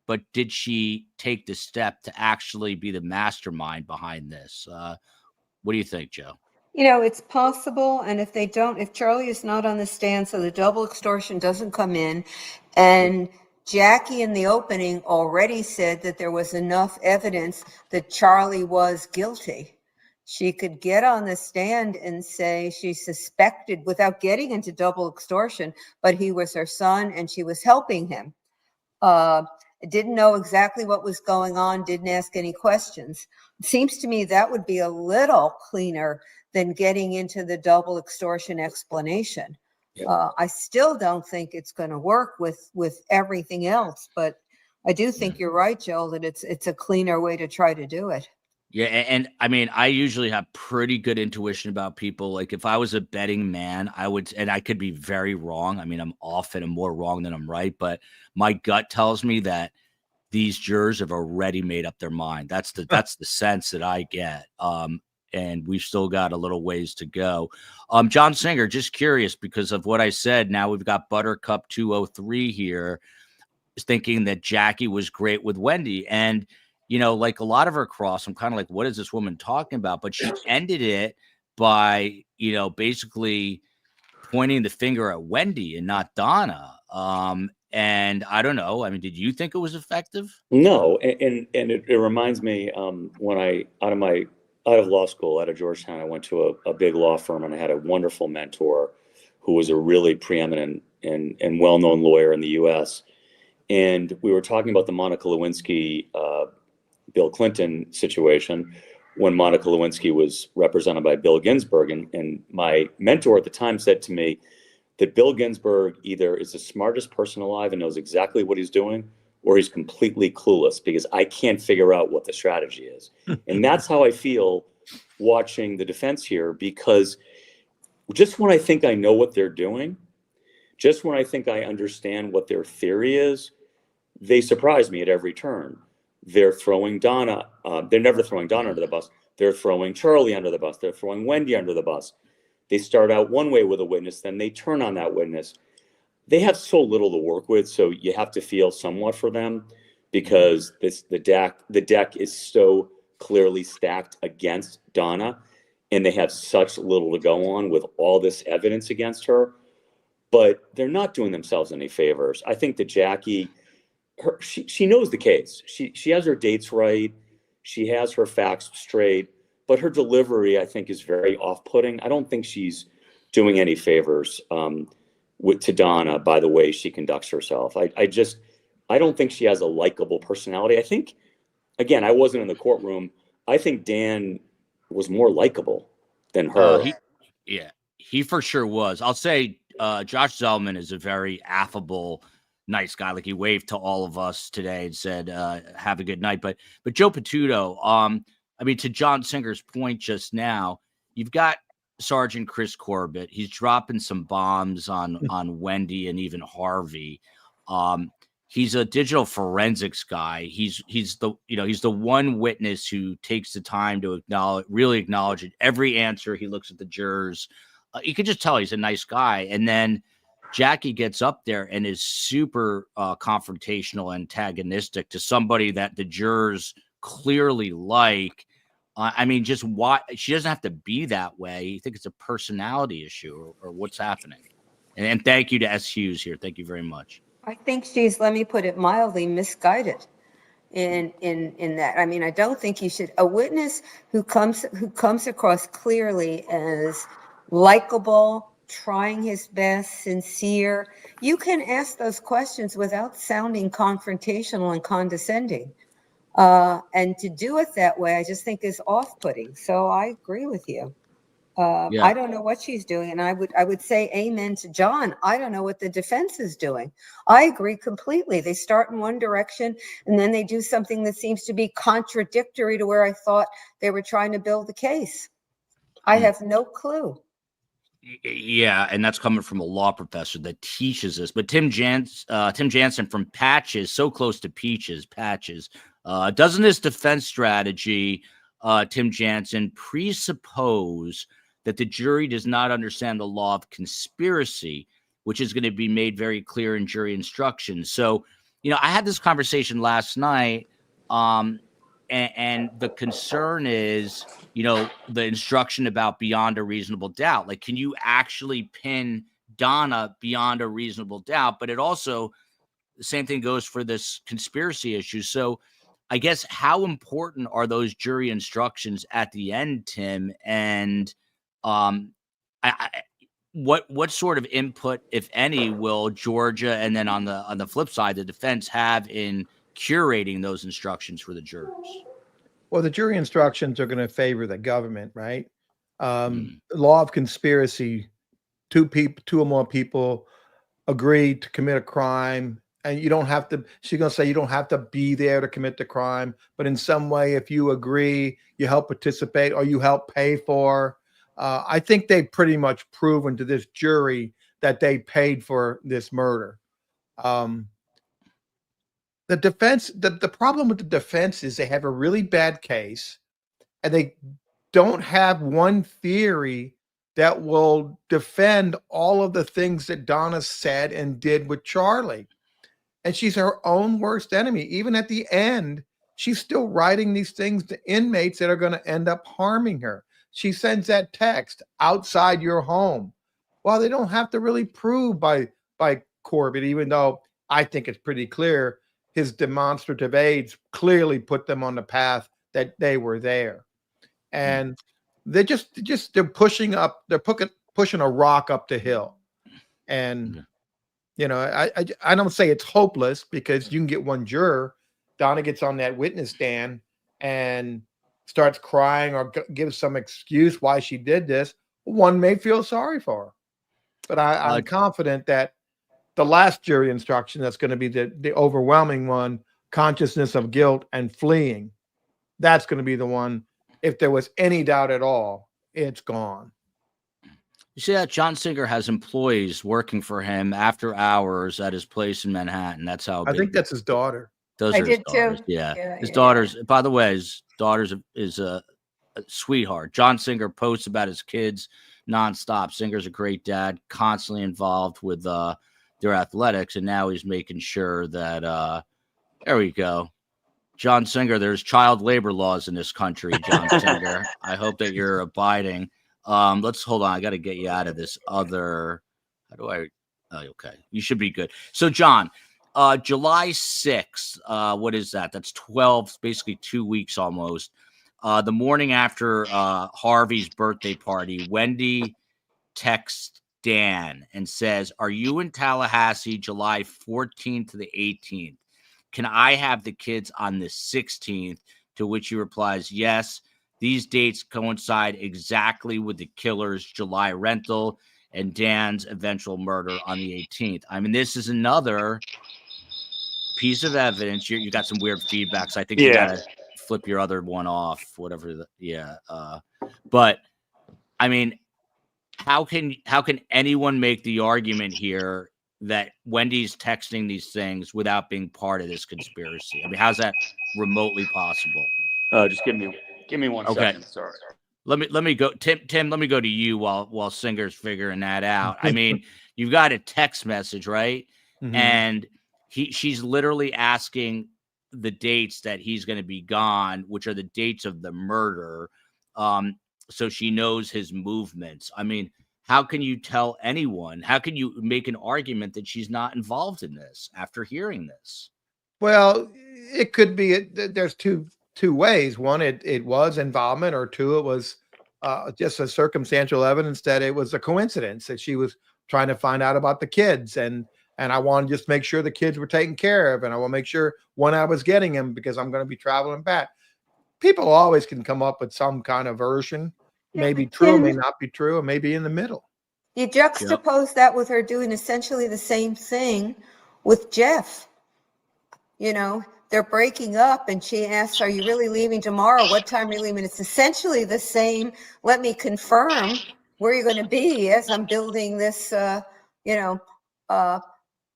but did she take the step to actually be the mastermind behind this? What do you think, Joe? It's possible. And if Charlie is not on the stand, so the double extortion doesn't come in, and Jackie in the opening already said that there was enough evidence that Charlie was guilty. She could get on the stand and say she suspected, without getting into double extortion, but he was her son and she was helping him. Didn't know exactly what was going on, didn't ask any questions. It seems to me that would be a little cleaner than getting into the double extortion explanation. I still don't think it's going to work with everything else, but I do think you're right, Joel, that it's a cleaner way to try to do it. Yeah, and I usually have pretty good intuition about people. Like if I was a betting man, and I could be very wrong. I'm often more wrong than I'm right, but my gut tells me that these jurors have already made up their mind. That's the sense that I get. And we've still got a little ways to go. John Singer, just curious because of what I said. Now we've got Buttercup 203 here, thinking that Jackie was great with Wendy. And, like a lot of her cross, I'm kind of like, what is this woman talking about? But she ended it by, basically pointing the finger at Wendy and not Donna. And I don't know. Did you think it was effective? No. And it reminds me when out of law school, out of Georgetown, I went to a big law firm and I had a wonderful mentor who was a really preeminent and well-known lawyer in the U.S. And we were talking about the Monica Lewinsky, Bill Clinton situation when Monica Lewinsky was represented by Bill Ginsburg. And my mentor at the time said to me that Bill Ginsburg either is the smartest person alive and knows exactly what he's doing, or he's completely clueless because I can't figure out what the strategy is. And that's how I feel watching the defense here, because just when I think I know what they're doing, just when I think I understand what their theory is, they surprise me at every turn. They're throwing Donna. They're never throwing Donna under the bus. They're throwing Charlie under the bus. They're throwing Wendy under the bus. They start out one way with a witness, then they turn on that witness. They have so little to work with, so you have to feel somewhat for them because the deck is so clearly stacked against Donna, and they have such little to go on with all this evidence against her. But they're not doing themselves any favors. I think that Jackie, she knows the case. She has her dates right. She has her facts straight. but her delivery, I think, is very off-putting. I don't think she's doing any favors to Donna by the way she conducts herself. I don't think she has a likable personality. I think, again, I wasn't in the courtroom. I think Dan was more likable than her. He for sure was. I'll say Josh Zellman is a very affable, nice guy. Like, he waved to all of us today and said, have a good night. But Joe Patuto, I mean, to John Singer's point just now, you've got Sergeant Chris Corbett. He's dropping some bombs on Wendy and even Harvey. He's a digital forensics guy. He's the one witness who takes the time to really acknowledge it. Every answer, he looks at the jurors. You could just tell he's a nice guy. And then Jackie gets up there and is super confrontational, antagonistic to somebody that the jurors clearly like. I mean, just why she doesn't have to be that way. You think it's a personality issue or what's happening? And thank you to S. Hughes here. Thank you very much. I think she's, let me put it mildly, misguided in that. I mean, I don't think you should, a witness who comes across clearly as likable, trying his best, sincere, you can ask those questions without sounding confrontational and condescending. And to do it that way, I just think is off-putting. So I agree with you. I don't know what she's doing, and I would say amen to John. I don't know what the defense is doing. I agree completely. They start in one direction, and then they do something that seems to be contradictory to where I thought they were trying to build the case. I have no clue. Yeah, and that's coming from a law professor that teaches this. But Tim Jansen from Patches, so close to Peaches, Patches, doesn't this defense strategy, Tim Jansen, presuppose that the jury does not understand the law of conspiracy, which is going to be made very clear in jury instructions? So, I had this conversation last night, and the concern is, the instruction about beyond a reasonable doubt. Like, can you actually pin Donna beyond a reasonable doubt? But it also, the same thing goes for this conspiracy issue. So I guess, how important are those jury instructions at the end, Tim? And what sort of input, if any, will Georgia and then on the flip side, the defense have in curating those instructions for the jurors? Well, the jury instructions are going to favor the government, right? The law of conspiracy, two or more people agree to commit a crime, and you don't have to, she's going to say you don't have to be there to commit the crime, but in some way, if you agree, you help participate or you help pay for. I think they've pretty much proven to this jury that they paid for this murder. The defense, the problem with the defense is they have a really bad case and they don't have one theory that will defend all of the things that Donna said and did with Charlie. And she's her own worst enemy. Even at the end, she's still writing these things to inmates that are going to end up harming her. She sends that text, outside your home. Well, they don't have to really prove by Corbett, even though I think it's pretty clear his demonstrative aids clearly put them on the path that they were there. And they're they're pushing up, they're pushing a rock up the hill. And I don't say it's hopeless, because you can get one juror. Donna gets on that witness stand and starts crying or gives some excuse why she did this. One may feel sorry for her, but I'm confident that the last jury instruction, that's going to be the overwhelming one, consciousness of guilt and fleeing, that's going to be the one. If there was any doubt at all, it's gone. You see that John Singer has employees working for him after hours at his place in Manhattan. That's how I think that's his daughter. Those are his daughters. Too. Yeah. His daughters. Yeah. By the way, his daughters is a sweetheart. John Singer posts about his kids nonstop. Singer's a great dad, constantly involved with their athletics, and now he's making sure that there we go. John Singer, there's child labor laws in this country, John Singer. I hope that you're abiding. Let's hold on. I got to get you out of this other. How do I? Oh, okay. You should be good. So, John, July 6th, what is that? That's 12, basically 2 weeks almost. The morning after Harvey's birthday party, Wendy texts Dan and says, "Are you in Tallahassee July 14th to the 18th? Can I have the kids on the 16th?" To which he replies, "Yes. These dates coincide exactly with the killer's July rental and Dan's eventual murder on the 18th." I mean, this is another piece of evidence. You got some weird feedback, so I think you got to flip your other one off, whatever. But I mean, how can anyone make the argument here that Wendy's texting these things without being part of this conspiracy? I mean, how's that remotely possible? Just give me one second. Sorry. Let me go, Tim. Let me go to you while Singer's figuring that out. I mean, you've got a text message, right? Mhm. And she's literally asking the dates that he's going to be gone, which are the dates of the murder. So she knows his movements. I mean, how can you tell anyone? How can you make an argument that she's not involved in this after hearing this? Well, it could be. There's two ways. One, it was involvement, or two, it was just a circumstantial evidence that it was a coincidence that she was trying to find out about the kids, and I want to just make sure the kids were taken care of, and I want to make sure when I was getting them because I'm going to be traveling back. People always can come up with some kind of version, Yeah, maybe but true, Tim, may not be true, or maybe in the middle. you juxtapose that with her doing essentially the same thing with Jeff. You know, they're breaking up and she asks, "Are you really leaving tomorrow? What time are you leaving?" It's essentially the same. Let me confirm where you're going to be as I'm building this,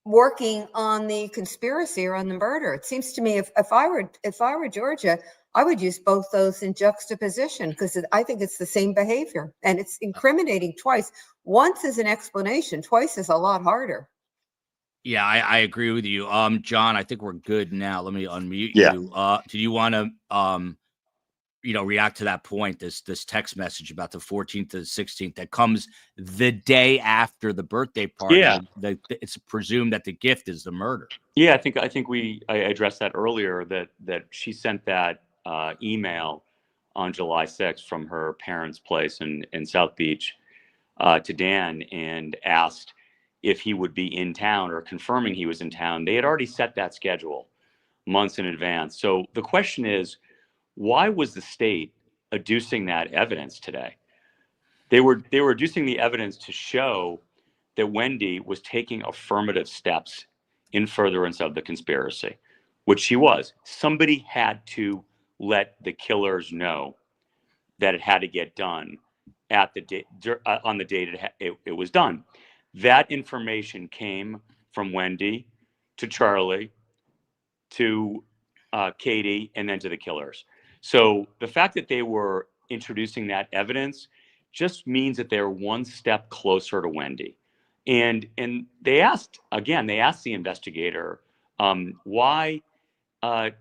working on the conspiracy or on the murder. It seems to me if I were Georgia, I would use both those in juxtaposition because I think it's the same behavior and it's incriminating twice. Once is an explanation, twice is a lot harder. Yeah, I agree with you. John, I think we're good now. Let me unmute Yeah. you. Do you want to react to that point, this text message about the 14th to the 16th that comes the day after the birthday party? Yeah. It's presumed that the gift is the murder. Yeah, I think I addressed that earlier that she sent that email on July 6th from her parents' place in South Beach to Dan and asked if he would be in town or confirming he was in town. They had already set that schedule months in advance. So the question is, why was the state adducing that evidence today? They were adducing the evidence to show that Wendy was taking affirmative steps in furtherance of the conspiracy, which she was. Somebody had to let the killers know that it had to get done at the date on the date it was done. That information came from Wendy to Charlie to Katie and then to the killers. So the fact that they were introducing that evidence just means that they're one step closer to Wendy. And they asked the investigator, why, did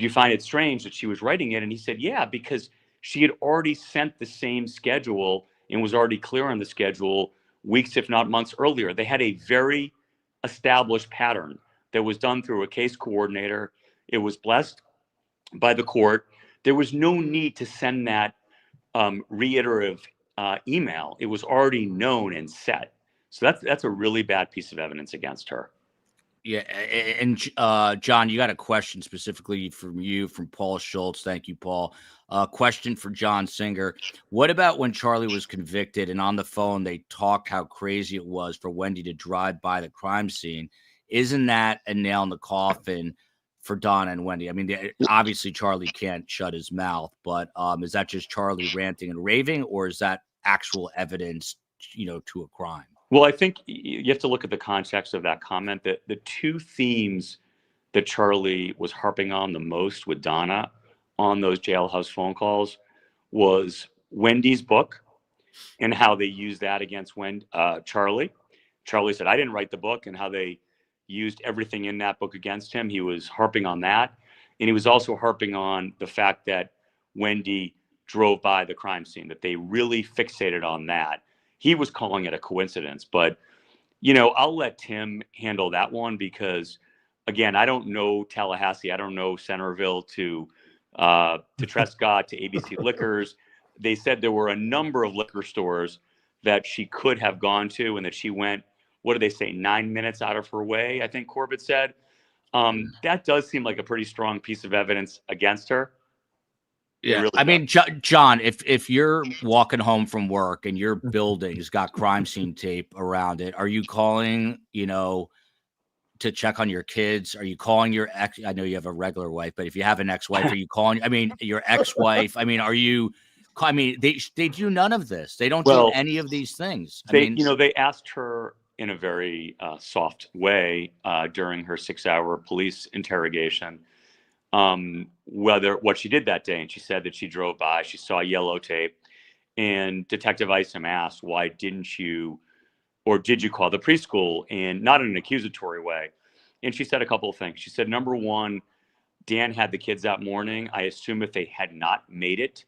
you find it strange that she was writing it? And he said, yeah, because she had already sent the same schedule and was already clear on the schedule weeks, if not months earlier. They had a very established pattern that was done through a case coordinator. It was blessed by the court. There was no need to send that reiterative email. It was already known and set. So that's a really bad piece of evidence against her. Yeah, and John, you got a question specifically from Paul Schultz. Thank you, Paul. Question for John Singer. What about when Charlie was convicted and on the phone they talked how crazy it was for Wendy to drive by the crime scene? Isn't that a nail in the coffin for Donna and Wendy? I mean, obviously Charlie can't shut his mouth, but is that just Charlie ranting and raving, or is that actual evidence, to a crime? Well, I think you have to look at the context of that comment. That the two themes that Charlie was harping on the most with Donna on those jailhouse phone calls was Wendy's book and how they used that against Charlie. Charlie said, I didn't write the book, and how they used everything in that book against him. He was harping on that. And he was also harping on the fact that Wendy drove by the crime scene, that they really fixated on that. He was calling it a coincidence, but, I'll let Tim handle that one because, again, I don't know Tallahassee. I don't know Centerville to to Trescott, to ABC Liquors. They said there were a number of liquor stores that she could have gone to and that she went, what did they say, 9 minutes out of her way, I think Corbett said. That does seem like a pretty strong piece of evidence against her. Yeah, really I mean, John, if you're walking home from work and your building's got crime scene tape around it, are you calling, to check on your kids? Are you calling your ex? I know you have a regular wife, but if you have an ex-wife, are you calling? I mean, your ex-wife. I mean, they do none of this. They don't do any of these things. They asked her in a very soft way during her 6-hour police interrogation what she did that day, and she said that she drove by, she saw yellow tape, and Detective Isom asked, why didn't you, or did you call the preschool? And not in an accusatory way. And she said a couple of things. She said, number one, Dan had the kids that morning. I assume if they had not made it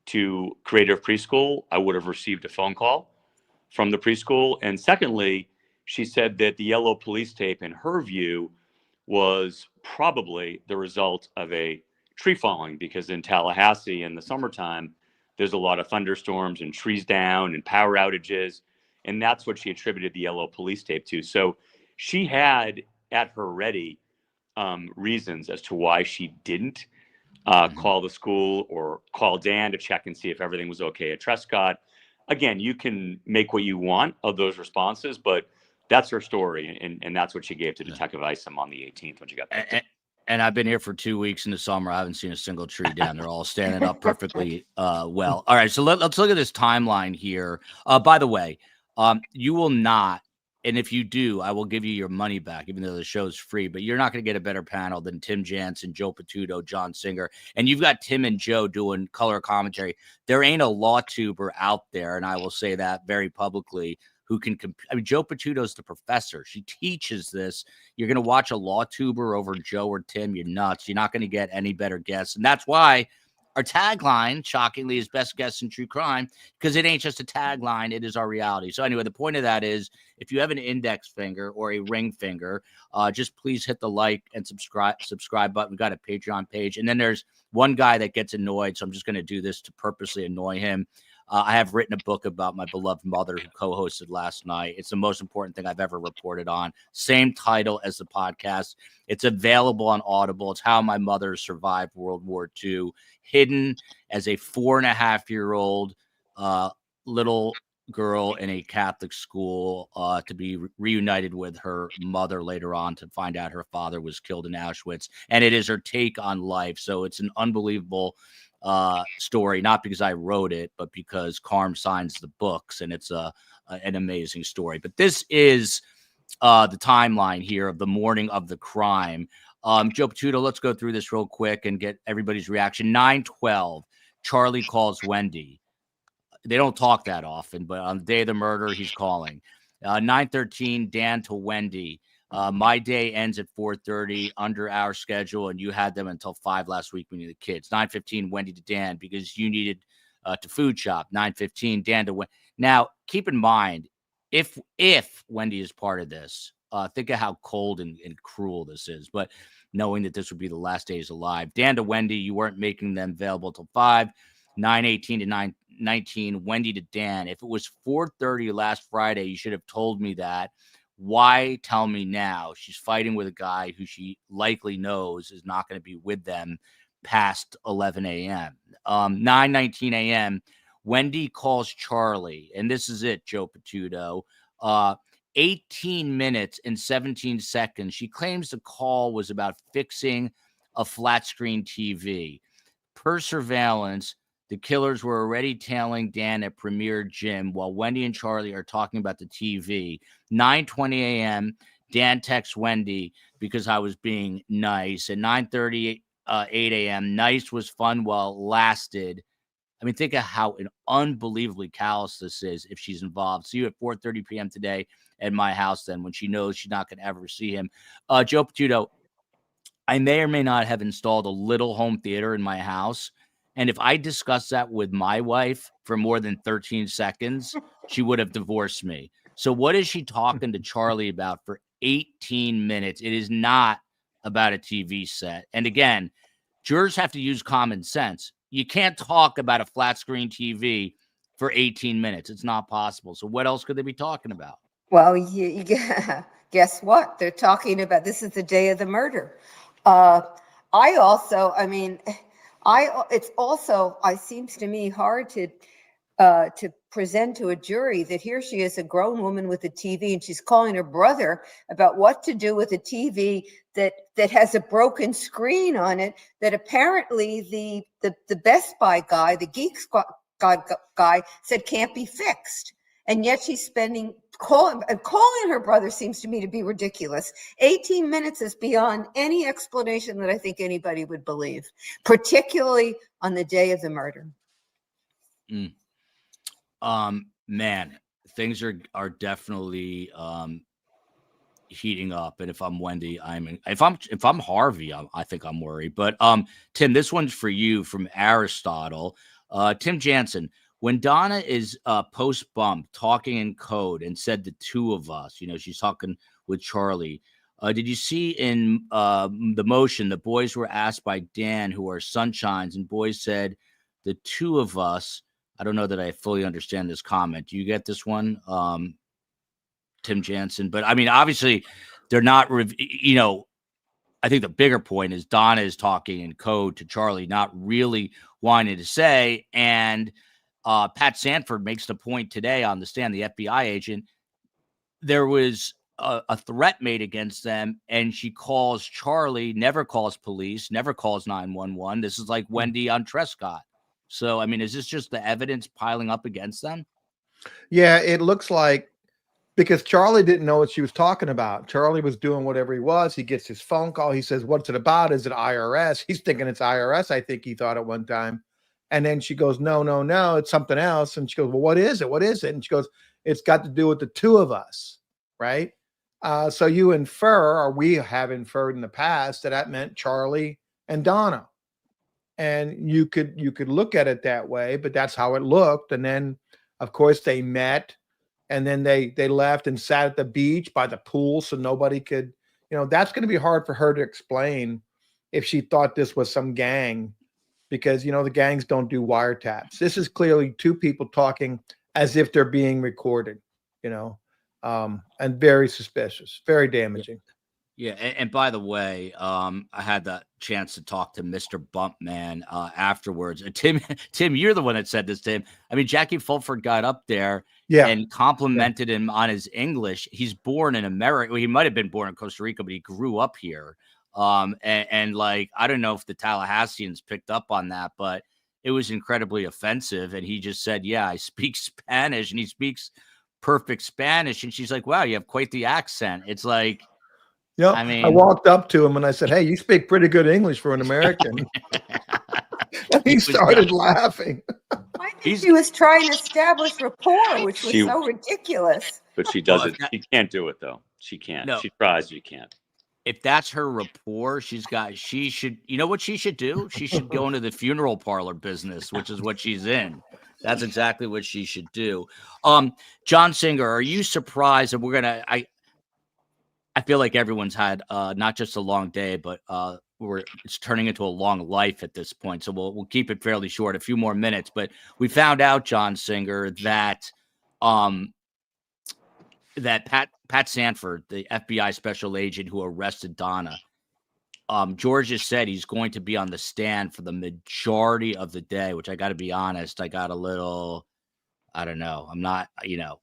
to Creative Preschool, I would have received a phone call from the preschool. And secondly, she said that the yellow police tape, in her view, was probably the result of a tree falling, because in Tallahassee in the summertime, there's a lot of thunderstorms and trees down and power outages. And that's what she attributed the yellow police tape to. So she had at her ready reasons as to why she didn't call the school or call Dan to check and see if everything was okay at Trescott. Again, you can make what you want of those responses, but that's her story, and that's what she gave to Detective Isom on the 18th when she got picked up. And I've been here for 2 weeks in the summer. I haven't seen a single tree down. They're all standing up perfectly well. All right, so let's look at this timeline here. By the way, you will not, and if you do, I will give you your money back, even though the show's free, but you're not going to get a better panel than Tim Jansen, Joe Patuto, John Singer. And you've got Tim and Joe doing color commentary. There ain't a law tuber out there, and I will say that very publicly, who can Joe Patuto's the professor. She teaches this. You're going to watch a law tuber over Joe or Tim. You're nuts. You're not going to get any better guests. And that's why our tagline, shockingly, is best guests in true crime, because it ain't just a tagline. It is our reality. So anyway, the point of that is, if you have an index finger or a ring finger, just please hit the like and subscribe button. We've got a Patreon page. And then there's one guy that gets annoyed, so I'm just going to do this to purposely annoy him. I have written a book about my beloved mother who co-hosted last night. It's the most important thing I've ever reported on. Same title as the podcast. It's available on Audible. It's how my mother survived World War II, hidden as a 4.5-year-old little girl in a Catholic school to be reunited with her mother later on, to find out her father was killed in Auschwitz. And it is her take on life. So it's an unbelievable story, not because I wrote it, but because Carm signs the books, and it's an amazing story. But this is the timeline here of the morning of the crime. Joe Patuto, let's go through this real quick and get everybody's reaction. 9:12, Charlie calls Wendy. They don't talk that often, but on the day of the murder, he's calling. 9:13, Dan to Wendy. My day ends at 4:30 under our schedule, and you had them until 5 last week when you had the kids. 9:15, Wendy to Dan, because you needed to food shop. 9:15, Dan to Wendy. Now, keep in mind, if Wendy is part of this, think of how cold and cruel this is. But knowing that this would be the last days alive. Dan to Wendy, you weren't making them available till 5. 9:18 to 9:19, Wendy to Dan. If it was 4:30 last Friday, you should have told me that. Why tell me now? She's fighting with a guy who she likely knows is not going to be with them past 11 a.m. 9:19 a.m., Wendy calls Charlie. And this is it, Joe Patuto. 18 minutes and 17 seconds. She claims the call was about fixing a flat screen TV. Per surveillance, the killers were already tailing Dan at Premier Gym while Wendy and Charlie are talking about the TV. 9:20 a.m., Dan texts Wendy because I was being nice. At 9:38 a.m., nice was fun while it lasted. I mean, think of how unbelievably callous this is if she's involved. See you at 4:30 p.m. today at my house then, when she knows she's not going to ever see him. Joe Patuto, I may or may not have installed a little home theater in my house. And if I discussed that with my wife for more than 13 seconds, she would have divorced me. So what is she talking to Charlie about for 18 minutes? It is not about a TV set. And again, jurors have to use common sense. You can't talk about a flat screen TV for 18 minutes. It's not possible. So what else could they be talking about? Well, yeah, guess what? They're talking about this is the day of the murder. I also, I mean, it seems to me hard to present to a jury that here she is, a grown woman with a TV, and she's calling her brother about what to do with a TV that has a broken screen on it, that apparently the Best Buy guy, the Geek Squad guy said can't be fixed. And yet she's calling her brother seems to me to be ridiculous. 18 minutes is beyond any explanation that I think anybody would believe, particularly on the day of the murder. Man, things are definitely heating up. And if I'm Wendy, if I'm Harvey, I think I'm worried. But Tim, this one's for you from Aristotle. Tim Jansen, when Donna is post bump talking in code and said the two of us, she's talking with Charlie. Did you see in the motion, the boys were asked by Dan, who are sunshines, and boys said the two of us. I don't know that I fully understand this comment. Do you get this one, Tim Jansen? But I mean, obviously, they're not. I think the bigger point is Donna is talking in code to Charlie, not really wanting to say. And Pat Sanford makes the point today on the stand, the FBI agent. There was a threat made against them, and she calls Charlie, never calls police, never calls 911. This is like Wendy on Trescott. So, I mean, is this just the evidence piling up against them? Yeah, it looks like, because Charlie didn't know what she was talking about. Charlie was doing whatever he was. He gets his phone call. He says, what's it about? Is it IRS? He's thinking it's IRS, I think he thought at one time. And then she goes, no, it's something else. And she goes, well, what is it? What is it? And she goes, it's got to do with the two of us, right? So you infer, or we have inferred in the past, that meant Charlie and Donna. And you could look at it that way, but that's how it looked. And then, of course, they met, and then they left and sat at the beach by the pool, so nobody could, that's going to be hard for her to explain if she thought this was some gang, because the gangs don't do wiretaps. This is clearly two people talking as if they're being recorded, and very suspicious, very damaging. Yeah, and by the way, I had the chance to talk to Mr. Bumpman afterwards. Tim, you're the one that said this to him. I mean, Jackie Fulford got up there and complimented him on his English. He's born in America. Well, he might have been born in Costa Rica, but he grew up here. And like, I don't know if the Tallahasseans picked up on that, but it was incredibly offensive. And he just said, yeah, I speak Spanish, and he speaks perfect Spanish. And she's like, wow, you have quite the accent. It's like, yeah, I mean, I walked up to him and I said, hey, you speak pretty good English for an American. And he started laughing. I think she was trying to establish rapport, which was so ridiculous. But she doesn't. She can't do it, though. She can't. No. She tries. She can't. If that's her rapport, she should, you know what she should do? She should go into the funeral parlor business, which is what she's in. That's exactly what she should do. John Singer, are you surprised? And I feel like everyone's had not just a long day, but it's turning into a long life at this point. So we'll keep it fairly short, a few more minutes. But we found out, John Singer, that that Pat Sanford, the FBI special agent who arrested Donna, George has said he's going to be on the stand for the majority of the day, which I got to be honest, I got a little, I don't know. I'm not,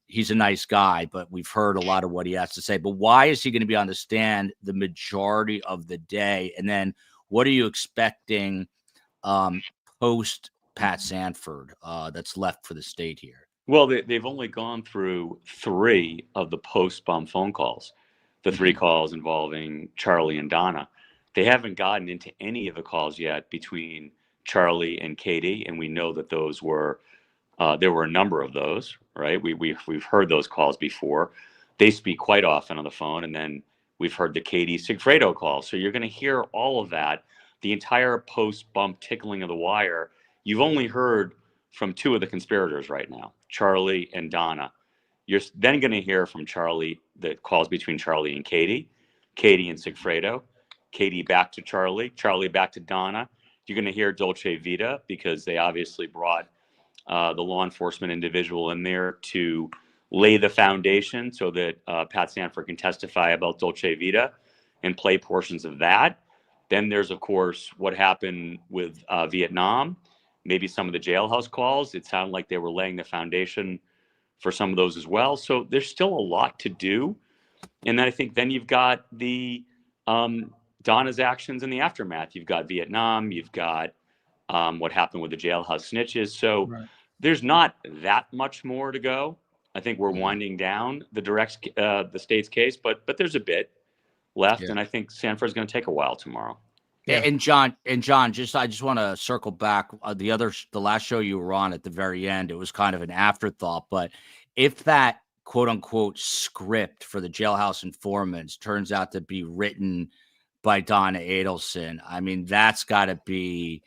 he's a nice guy, but we've heard a lot of what he has to say. But why is he going to be on the stand the majority of the day? And then what are you expecting post Pat Sanford that's left for the state here? Well, they've only gone through 3 of the post-bomb phone calls, the 3 calls involving Charlie and Donna. They haven't gotten into any of the calls yet between Charlie and Katie, and we know that those were there were a number of those, right? We've heard those calls before. They speak quite often on the phone, and then we've heard the Katie Sigfredo call. So you're going to hear all of that, the entire post-bump tickling of the wire. You've only heard from 2 of the conspirators right now, Charlie and Donna. You're then going to hear from Charlie, the calls between Charlie and Katie and Sigfredo, Katie back to Charlie, Charlie back to Donna, you're going to hear Dolce Vita, because they obviously brought the law enforcement individual in there to lay the foundation so that Pat Sanford can testify about Dolce Vita and play portions of that. Then there's, of course, what happened with Vietnam, maybe some of the jailhouse calls. It sounded like they were laying the foundation for some of those as well. So there's still a lot to do. And then I think then you've got the Donna's actions in the aftermath. You've got Vietnam, you've got what happened with the jailhouse snitches. So Right. there's not that much more to go. I think we're winding down the state's case, but there's a bit left, Yeah. and I think Sanford's going to take a while tomorrow. Yeah. And John, I just want to circle back. The last show you were on at the very end, it was kind of an afterthought. But if that quote unquote script for the jailhouse informants turns out to be written by Donna Adelson, I mean, that's got to be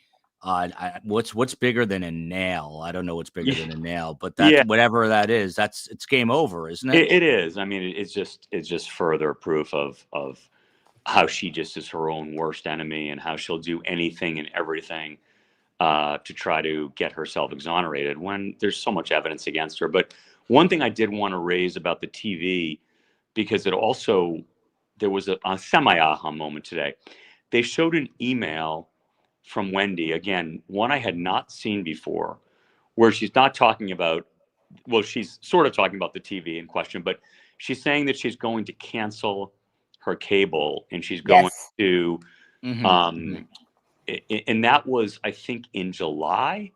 what's bigger than a nail. I don't know what's bigger than a nail, but that whatever that is, it's game over, isn't it? It is. I mean, it's just further proof of how she just is her own worst enemy, and how she'll do anything and everything to try to get herself exonerated when there's so much evidence against her. But one thing I did want to raise about the TV, because there was a semi-aha moment today. They showed an email from Wendy, again, one I had not seen before, where she's not talking about, well, she's sort of talking about the TV in question, but she's saying that she's going to cancel her cable, and she's going to, and that was, I think, in July.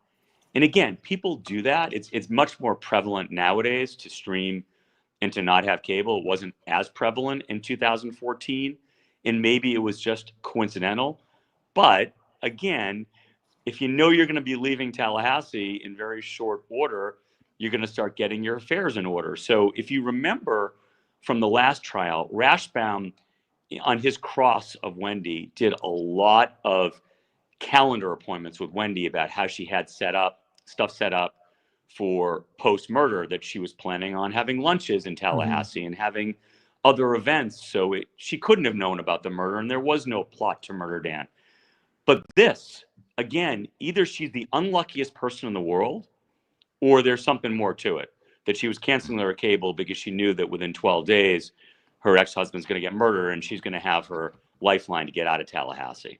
And again, people do that. It's much more prevalent nowadays to stream and to not have cable. It wasn't as prevalent in 2014, and maybe it was just coincidental. But again, if you know you're going to be leaving Tallahassee in very short order, you're going to start getting your affairs in order. So if you remember from the last trial, Rashbaum, on his cross of Wendy, did a lot of calendar appointments with Wendy about how she had stuff set up for post-murder, that she was planning on having lunches in Tallahassee and having other events. So she couldn't have known about the murder, and there was no plot to murder Dan. But this, again, either she's the unluckiest person in the world, or there's something more to it, that she was canceling her cable because she knew that within 12 days, her ex-husband's going to get murdered, and she's going to have her lifeline to get out of Tallahassee.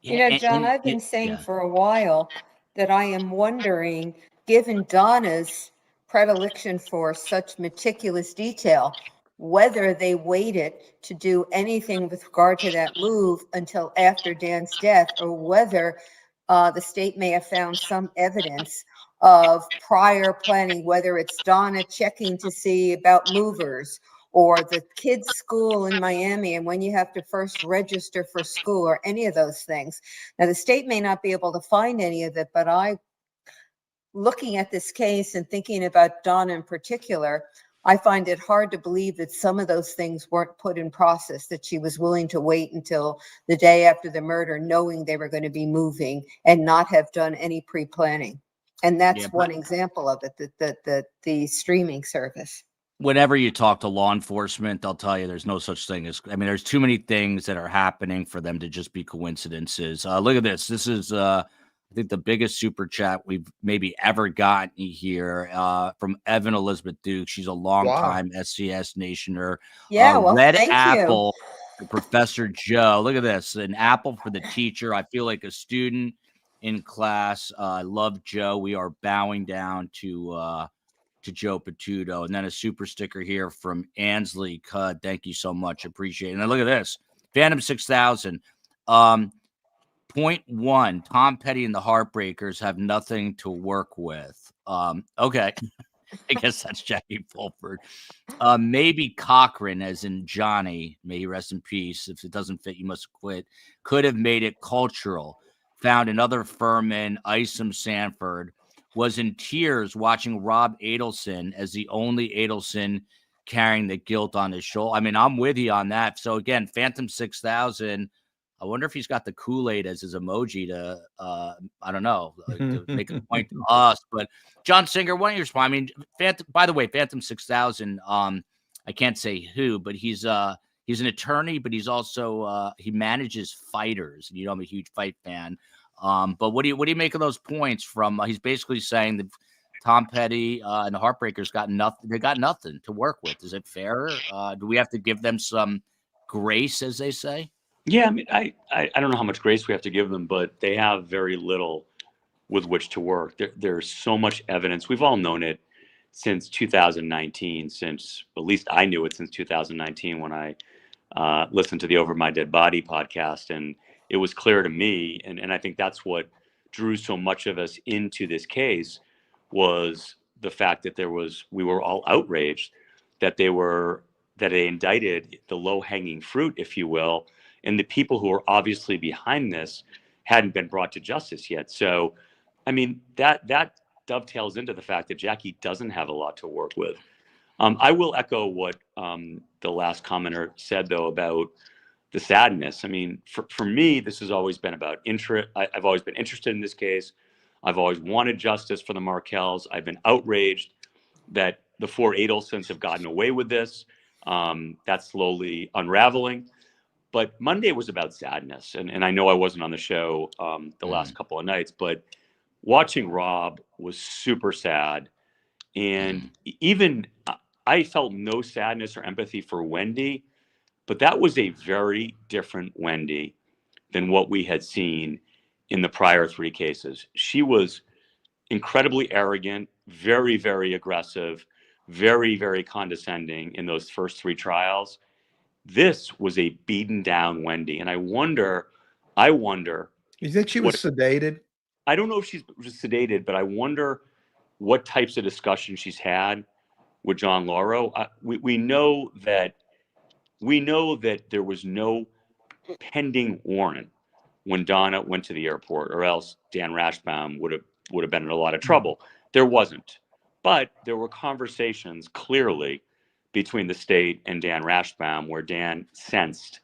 You know, John, I've been saying for a while that I am wondering, given Donna's predilection for such meticulous detail, whether they waited to do anything with regard to that move until after Dan's death, or whether the state may have found some evidence of prior planning, whether it's Donna checking to see about movers, or the kids' school in Miami and when you have to first register for school, or any of those things. Now, the state may not be able to find any of it, but looking at this case and thinking about Donna in particular, I find it hard to believe that some of those things weren't put in process, that she was willing to wait until the day after the murder, knowing they were going to be moving, and not have done any pre-planning. And that's one example of it, the streaming service. Whenever you talk to law enforcement, they'll tell you there's no such thing as, I mean, there's too many things that are happening for them to just be coincidences. Look at this. This is, I think, the biggest super chat we've maybe ever gotten here from Evan Elizabeth Duke. She's a longtime SCS Nationer. Yeah, well, Red thank apple for Professor Joe. Look at this. An apple for the teacher. I feel like a student in class. I love Joe. We are bowing down to Joe Patuto. And then a super sticker here from Ansley Cud. Thank you so much. Appreciate it. And then look at this. Phantom 6000. Point one, Tom Petty and the Heartbreakers have nothing to work with. Okay. I guess that's Jackie Fulford. Maybe Cochran, as in Johnny, may he rest in peace. If it doesn't fit, you must quit. Could have made it cultural. Found another Furman, Isom Sanford, was in tears watching Rob Adelson as the only Adelson carrying the guilt on his shoulder. I mean, I'm with you on that. So again, Phantom 6000, I wonder if he's got the Kool-Aid as his emoji to, I don't know, to make a point to us. But John Singer, why don't you respond? I mean, by the way, Phantom 6000, I can't say who, but he's an attorney, but he's also, he manages fighters. You know, I'm a huge fight fan. But what do you make of those points from? He's basically saying that Tom Petty and the Heartbreakers got nothing. They got nothing to work with. Is it fair? Do we have to give them some grace, as they say? Yeah, I mean, I don't know how much grace we have to give them, but they have very little with which to work. There's so much evidence. We've all known it since 2019, since at least I knew it since 2019 when I listened to the Over My Dead Body podcast. And it was clear to me, and I think that's what drew so much of us into this case, was the fact that we were all outraged that they indicted the low-hanging fruit, if you will, and the people who are obviously behind this hadn't been brought to justice yet. So, I mean, that dovetails into the fact that Jackie doesn't have a lot to work with. I will echo what the last commenter said, though, about the sadness. I mean, for me, this has always been about interest. I've always been interested in this case. I've always wanted justice for the Markells. I've been outraged that the four Adelsons have gotten away with this. That's slowly unraveling. But Monday was about sadness. And I know I wasn't on the show the last couple of nights, but watching Rob was super sad. And even I felt no sadness or empathy for Wendy, but that was a very different Wendy than what we had seen in the prior three cases. She was incredibly arrogant, very, very aggressive, very, very condescending in those first three trials. This was a beaten down Wendy. And I wonder. You think she was sedated? I don't know if she's sedated, but I wonder what types of discussions she's had with John Lauro. We know that there was no pending warrant when Donna went to the airport, or else Dan Rashbaum would have been in a lot of trouble. There wasn't, but there were conversations clearly between the state and Dan Rashbaum where Dan sensed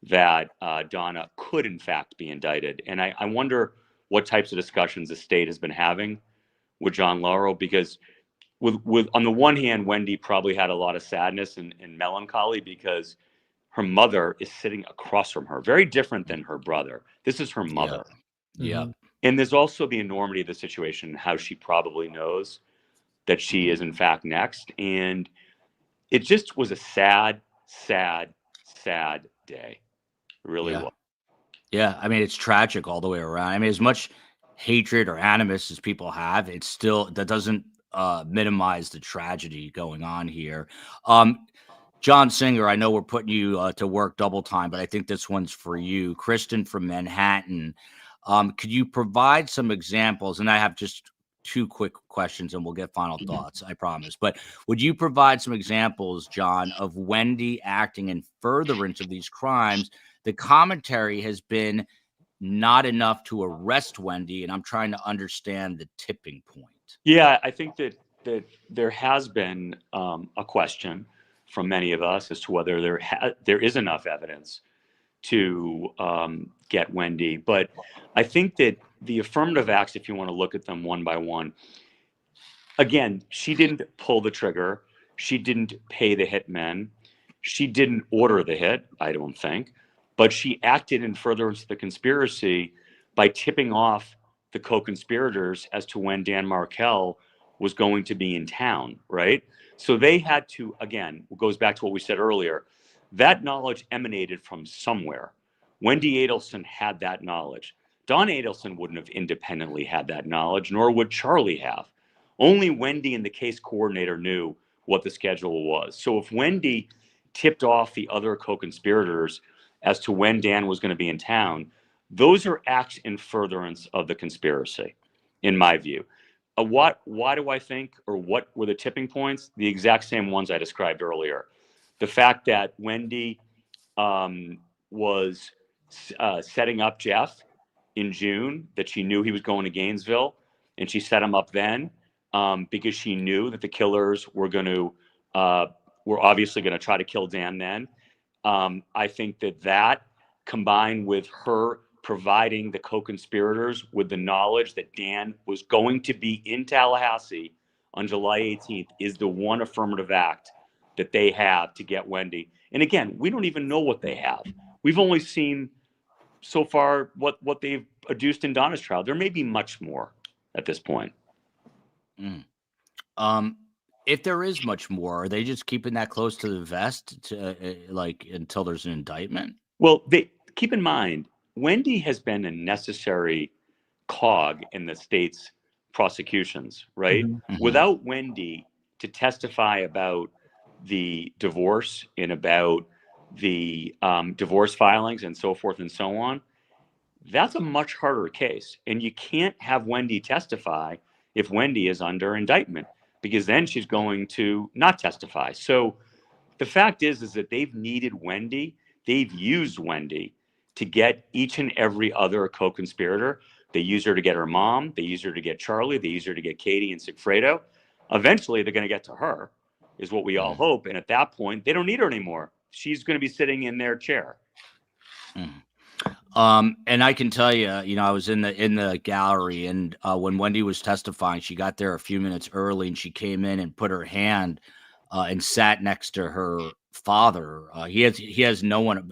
that Donna could in fact be indicted. And I wonder what types of discussions the state has been having with John Lauro, because with on the one hand, Wendy probably had a lot of sadness and melancholy because her mother is sitting across from her, very different than her brother. This is her mother. Yeah. And there's also the enormity of the situation, how she probably knows that she is in fact next. And it just was a sad, sad, sad day. It really was. Yeah, I mean, it's tragic all the way around. I mean, as much hatred or animus as people have, it's still, that doesn't minimize the tragedy going on here. John Singer, I know we're putting you to work double time, but I think this one's for you. Kristen from Manhattan. Could you provide some examples? And I have just two quick questions and we'll get final thoughts, I promise. But would you provide some examples, John, of Wendy acting in furtherance of these crimes? The commentary has been not enough to arrest Wendy, and I'm trying to understand the tipping point. Yeah, I think that there has been a question from many of us as to whether there is enough evidence to get Wendy. But I think that the affirmative acts, if you want to look at them one by one, again, she didn't pull the trigger. She didn't pay the hitmen. She didn't order the hit, I don't think. But she acted in furtherance of the conspiracy by tipping off the co-conspirators as to when Dan Markell was going to be in town, right? So they had to, again, it goes back to what we said earlier, that knowledge emanated from somewhere. Wendi Adelson had that knowledge. Donna Adelson wouldn't have independently had that knowledge, nor would Charlie have. Only Wendy and the case coordinator knew what the schedule was. So if Wendy tipped off the other co-conspirators as to when Dan was going to be in town, those are acts in furtherance of the conspiracy, in my view. Why do I think, or what were the tipping points? The exact same ones I described earlier. The fact that Wendy was setting up Jeff in June, that she knew he was going to Gainesville, and she set him up then because she knew that the killers were obviously going to try to kill Dan then. I think that combined with her providing the co-conspirators with the knowledge that Dan was going to be in Tallahassee on July 18th is the one affirmative act that they have to get Wendy. And again, we don't even know what they have. We've only seen so far what they've adduced in Donna's trial. There may be much more at this point. If there is much more, are they just keeping that close to the vest to, like until there's an indictment? Well, they keep in mind, Wendy has been a necessary cog in the state's prosecutions, right? Mhm. Without Wendy to testify about the divorce and about the divorce filings and so forth and so on, that's a much harder case. And you can't have Wendy testify if Wendy is under indictment, because then she's going to not testify. So the fact is that they've needed Wendy. They've used Wendy to get each and every other co-conspirator. They use her to get her mom. They use her to get Charlie. They use her to get Katie and Sigfredo. Eventually, they're going to get to her, is what we all hope. And at that point, they don't need her anymore. She's going to be sitting in their chair. And I can tell you, I was in the gallery, and when Wendy was testifying, she got there a few minutes early, and she came in and put her hand and sat next to her father. He has no one.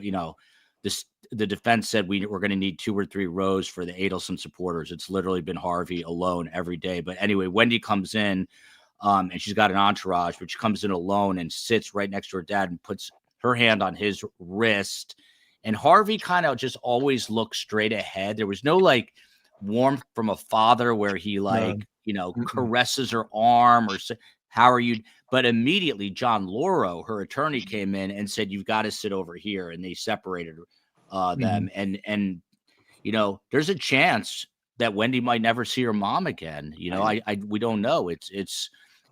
The defense said we're going to need 2 or 3 rows for the Adelson supporters. It's literally been Harvey alone every day. But anyway, Wendy comes in, and she's got an entourage, but she comes in alone and sits right next to her dad and puts her hand on his wrist. And Harvey kind of just always looked straight ahead. There was no like warmth from a father where he caresses her arm or say, how are you? But immediately John Lauro, her attorney, came in and said, you've got to sit over here. And they separated them. And there's a chance that Wendy might never see her mom again. We don't know.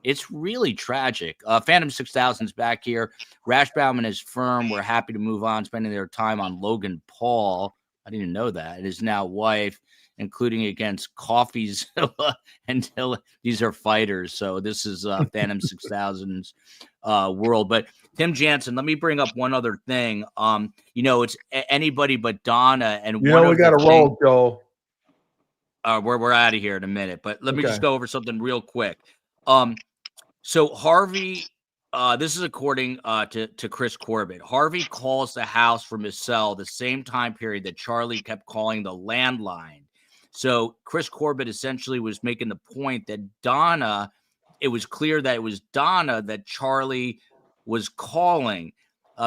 It's really tragic. Phantom 6000's back here. Rashbaum and his firm were happy to move on, spending their time on Logan Paul. I didn't even know that. And his now wife, including against Coffeezilla until these are fighters. So this is Phantom 6000's world. But Tim Jansen, let me bring up one other thing. It's anybody but Donna. And we got to roll, Joel. We're out of here in a minute. But let me just go over something real quick. So Harvey, this is according to Chris Corbett. Harvey calls the house from his cell the same time period that Charlie kept calling the landline. So Chris Corbett essentially was making the point that it was clear that it was Donna that Charlie was calling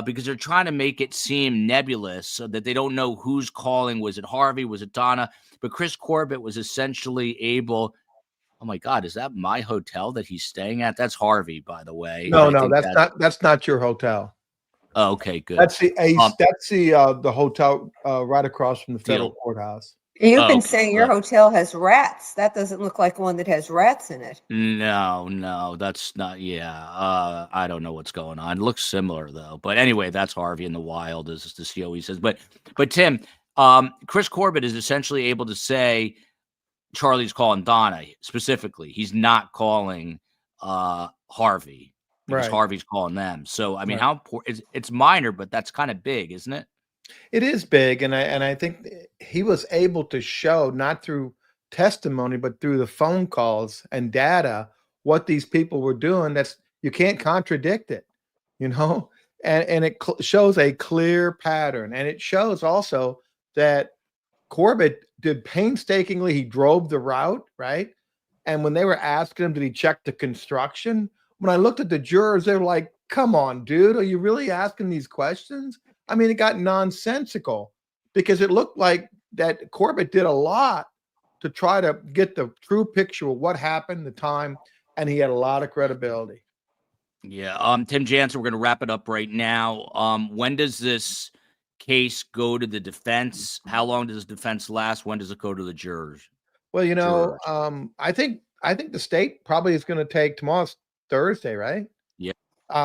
because they're trying to make it seem nebulous so that they don't know who's calling. Was it Harvey? Was it Donna? But Chris Corbett was essentially able. Oh my God, is that my hotel that he's staying at? That's Harvey, by the way. No, that's not your hotel. Oh, okay, good. That's the hotel right across from the federal courthouse. You've been saying your hotel has rats. That doesn't look like one that has rats in it. No, that's not. Yeah, I don't know what's going on. It looks similar though. But anyway, that's Harvey in the wild, as the COE says. But Tim, Chris Corbett is essentially able to say Charlie's calling Donna specifically. He's not calling Harvey because Harvey's calling them. So I mean, how important? It's minor, but that's kind of big, isn't it? It is big, and I think he was able to show, not through testimony but through the phone calls and data, what these people were doing. You can't contradict it, and it shows a clear pattern, and it shows also that Corbett did painstakingly. He drove the route, right? And when they were asking him, did he check the construction? When I looked at the jurors, they were like, come on, dude, are you really asking these questions? I mean, it got nonsensical because it looked like that Corbett did a lot to try to get the true picture of what happened, the time, and he had a lot of credibility. Yeah. Tim Jansen, we're going to wrap it up right now. When does this case go to the defense? How long does the defense last? When does it go to the jurors? Well, I think the state probably is going to take tomorrow's Thursday, right? Yeah.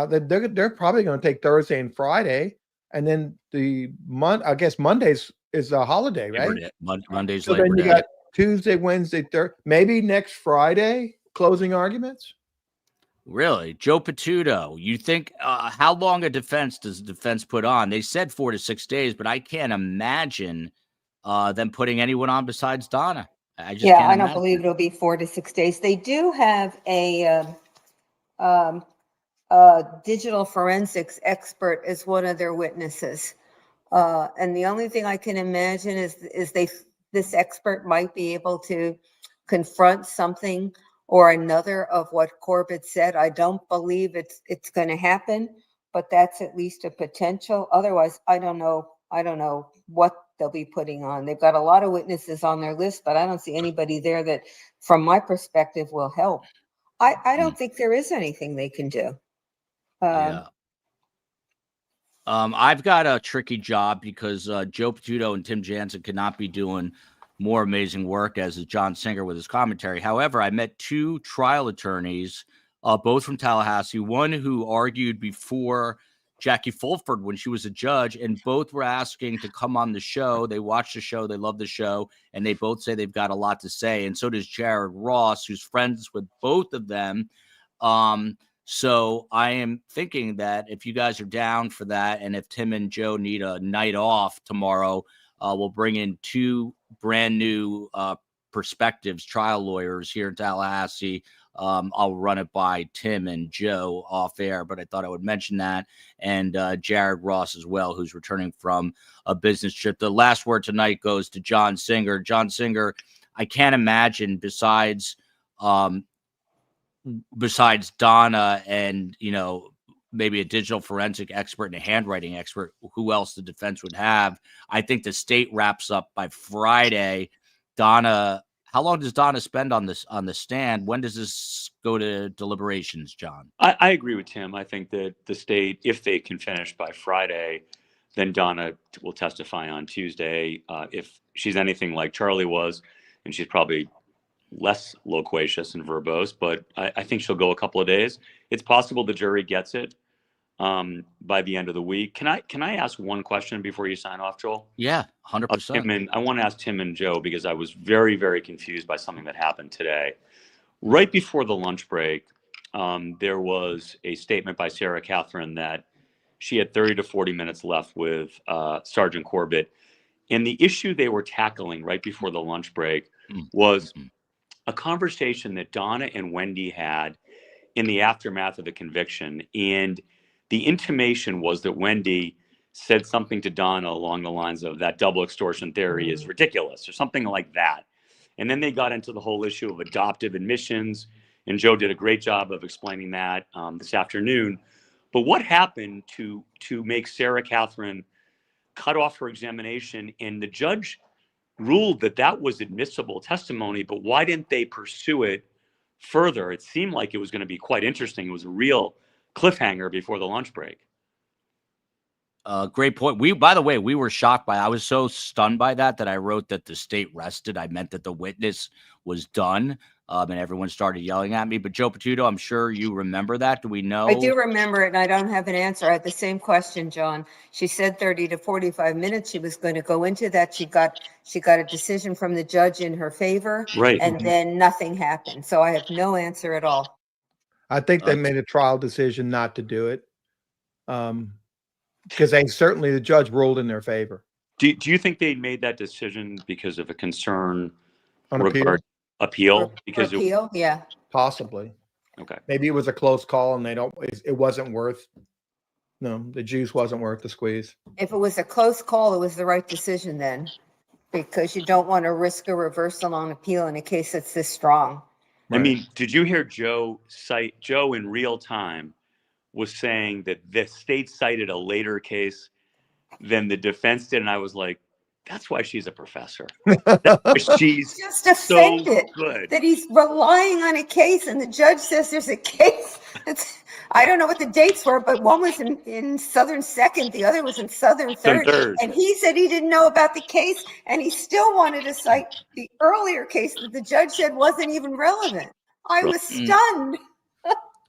They're probably going to take Thursday and Friday. And then I guess Mondays is a holiday, right? Monday's so Labor then you Day. got Tuesday, Wednesday, Thursday, maybe next Friday, closing arguments. Really? Joe Patuto, you think how long a defense does the defense put on? They said 4 to 6 days, but I can't imagine them putting anyone on besides Donna. I don't believe it'll be 4 to 6 days. They do have a digital forensics expert as one of their witnesses. And the only thing I can imagine is this expert might be able to confront something or another of what Corbett said. I don't believe it's going to happen, but that's at least a potential. Otherwise, I don't know what they'll be putting on. They've got a lot of witnesses on their list, but I don't see anybody there that, from my perspective, will help. I don't think there is anything they can do. Yeah. I've got a tricky job because Joe Patuto and Tim Jansen could not be doing more amazing work as is John Singer with his commentary. However, I met two trial attorneys, both from Tallahassee, one who argued before Jackie Fulford when she was a judge, and both were asking to come on the show. They watched the show, they love the show, and they both say they've got a lot to say. And so does Jared Ross, who's friends with both of them. So I am thinking that if you guys are down for that, and if Tim and Joe need a night off tomorrow, we'll bring in two brand new perspectives, trial lawyers here in Tallahassee. I'll run it by Tim and Joe off air, but I thought I would mention that. And Jared Ross as well, who's returning from a business trip. The last word tonight goes to John Singer. John Singer, I can't imagine besides Donna and, maybe a digital forensic expert and a handwriting expert, who else the defense would have. I think the state wraps up by Friday. Donna, how long does Donna spend on the stand? When does this go to deliberations, John? I agree with Tim. I think that the state, if they can finish by Friday, then Donna will testify on Tuesday. If she's anything like Charlie was, and she's probably less loquacious and verbose, but I think she'll go a couple of days. It's possible the jury gets it by the end of the week. Can I ask one question before you sign off, Joel? Yeah, 100%. I want to ask Tim and Joe, because I was very, very confused by something that happened today. Right before the lunch break, there was a statement by Sarah Catherine that she had 30 to 40 minutes left with Sergeant Corbett. And the issue they were tackling right before the lunch break was a conversation that Donna and Wendy had in the aftermath of the conviction. And the intimation was that Wendy said something to Donna along the lines of, that double extortion theory is ridiculous, or something like that. And then they got into the whole issue of adoptive admissions, and Joe did a great job of explaining that this afternoon. But what happened to make Sarah Catherine cut off her examination? And the judge ruled that was admissible testimony, but why didn't they pursue it further? It seemed like it was going to be quite interesting. It was a real cliffhanger before the lunch break. Great point. By the way, we were shocked I was so stunned by that I wrote that the state rested. I meant that the witness was done. And everyone started yelling at me. But Joe Patuto, I'm sure you remember that. Do we know? I do remember it, and I don't have an answer. I had the same question, John. She said 30 to 45 minutes. She was going to go into that. She got a decision from the judge in her favor, right? And then nothing happened. So I have no answer at all. I think they made a trial decision not to do it, because the judge ruled in their favor. Do you think they made that decision because of a concern on appeal? Because yeah, possibly. Okay, maybe it was a close call, and it wasn't worth. No, the juice wasn't worth the squeeze. If it was a close call, it was the right decision then, because you don't want to risk a reversal on appeal in a case that's this strong. Right. I mean, did you hear Joe in real time was saying that the state cited a later case than the defense did? And I was like, that's why she's a professor. She's just offended so good that he's relying on a case, and the judge says there's a case. I don't know what the dates were, but one was in Southern Second, the other was in Southern Third. And he said he didn't know about the case, and he still wanted to cite the earlier case that the judge said wasn't even relevant. I was stunned.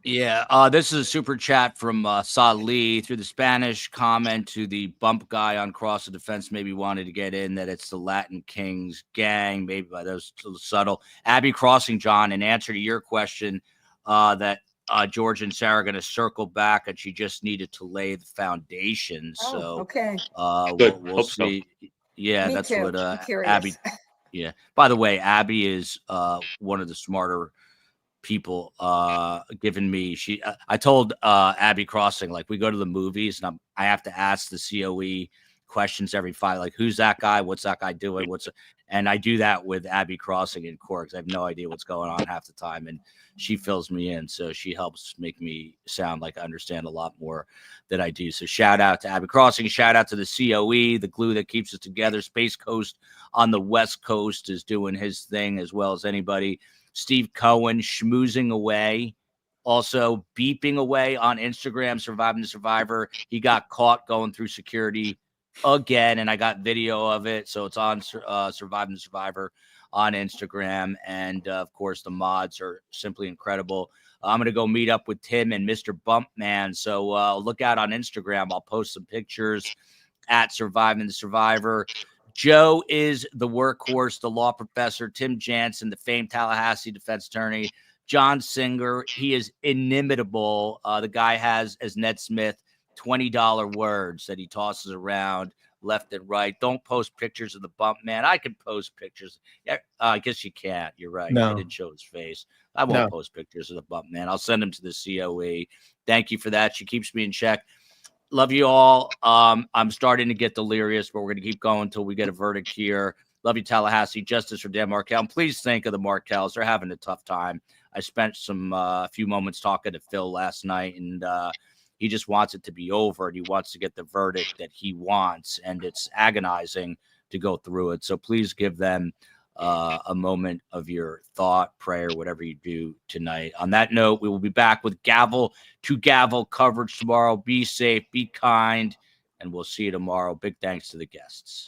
Yeah, this is a super chat from Sali. Through the Spanish comment to the bump guy on Cross the Defense, maybe wanted to get in that it's the Latin Kings gang, maybe by those subtle. Abby Crossing, John, in answer to your question, that George and Sarah are going to circle back, and she just needed to lay the foundation. Okay. We'll see. So. Yeah, Me that's too. what Abby. Yeah. By the way, Abby is one of the smarter people given me. I told Abby Crossing, like, we go to the movies and I have to ask the COE questions every fight, like who's that guy? What's that guy doing? And I do that with Abby Crossing in court because I have no idea what's going on half the time, and she fills me in, so she helps make me sound like I understand a lot more than I do. So shout out to Abby Crossing, shout out to the COE, the glue that keeps us together. Space Coast on the West Coast is doing his thing as well as anybody. Steve Cohen schmoozing away, also beeping away on Instagram, Surviving the Survivor. He got caught going through security again, and I got video of it, so it's on Surviving the Survivor on Instagram. And of course the mods are simply incredible. I'm gonna go meet up with Tim and Mr. Bumpman, so look out on Instagram. I'll post some pictures at Surviving the Survivor. Joe is the workhorse, the law professor. Tim Jansen, the famed Tallahassee defense attorney. John Singer, he is inimitable. The guy has, as Ned Smith, $20 words that he tosses around left and right. Don't post pictures of the bump man. I can post pictures. I guess you can't. You're right. No. I didn't show his face. I won't post pictures of the bump man. I'll send him to the COE. Thank you for that. She keeps me in check. Love you all. I'm starting to get delirious, but we're going to keep going until we get a verdict here. Love you, Tallahassee. Justice for Dan Markell. And please think of the Markells. They're having a tough time. I spent a few moments talking to Phil last night, and he just wants it to be over, and he wants to get the verdict that he wants, and it's agonizing to go through it. So please give them a moment of your thought, prayer, whatever you do tonight. On that note, we will be back with gavel to gavel coverage tomorrow. Be safe, be kind, and we'll see you tomorrow. Big thanks to the guests.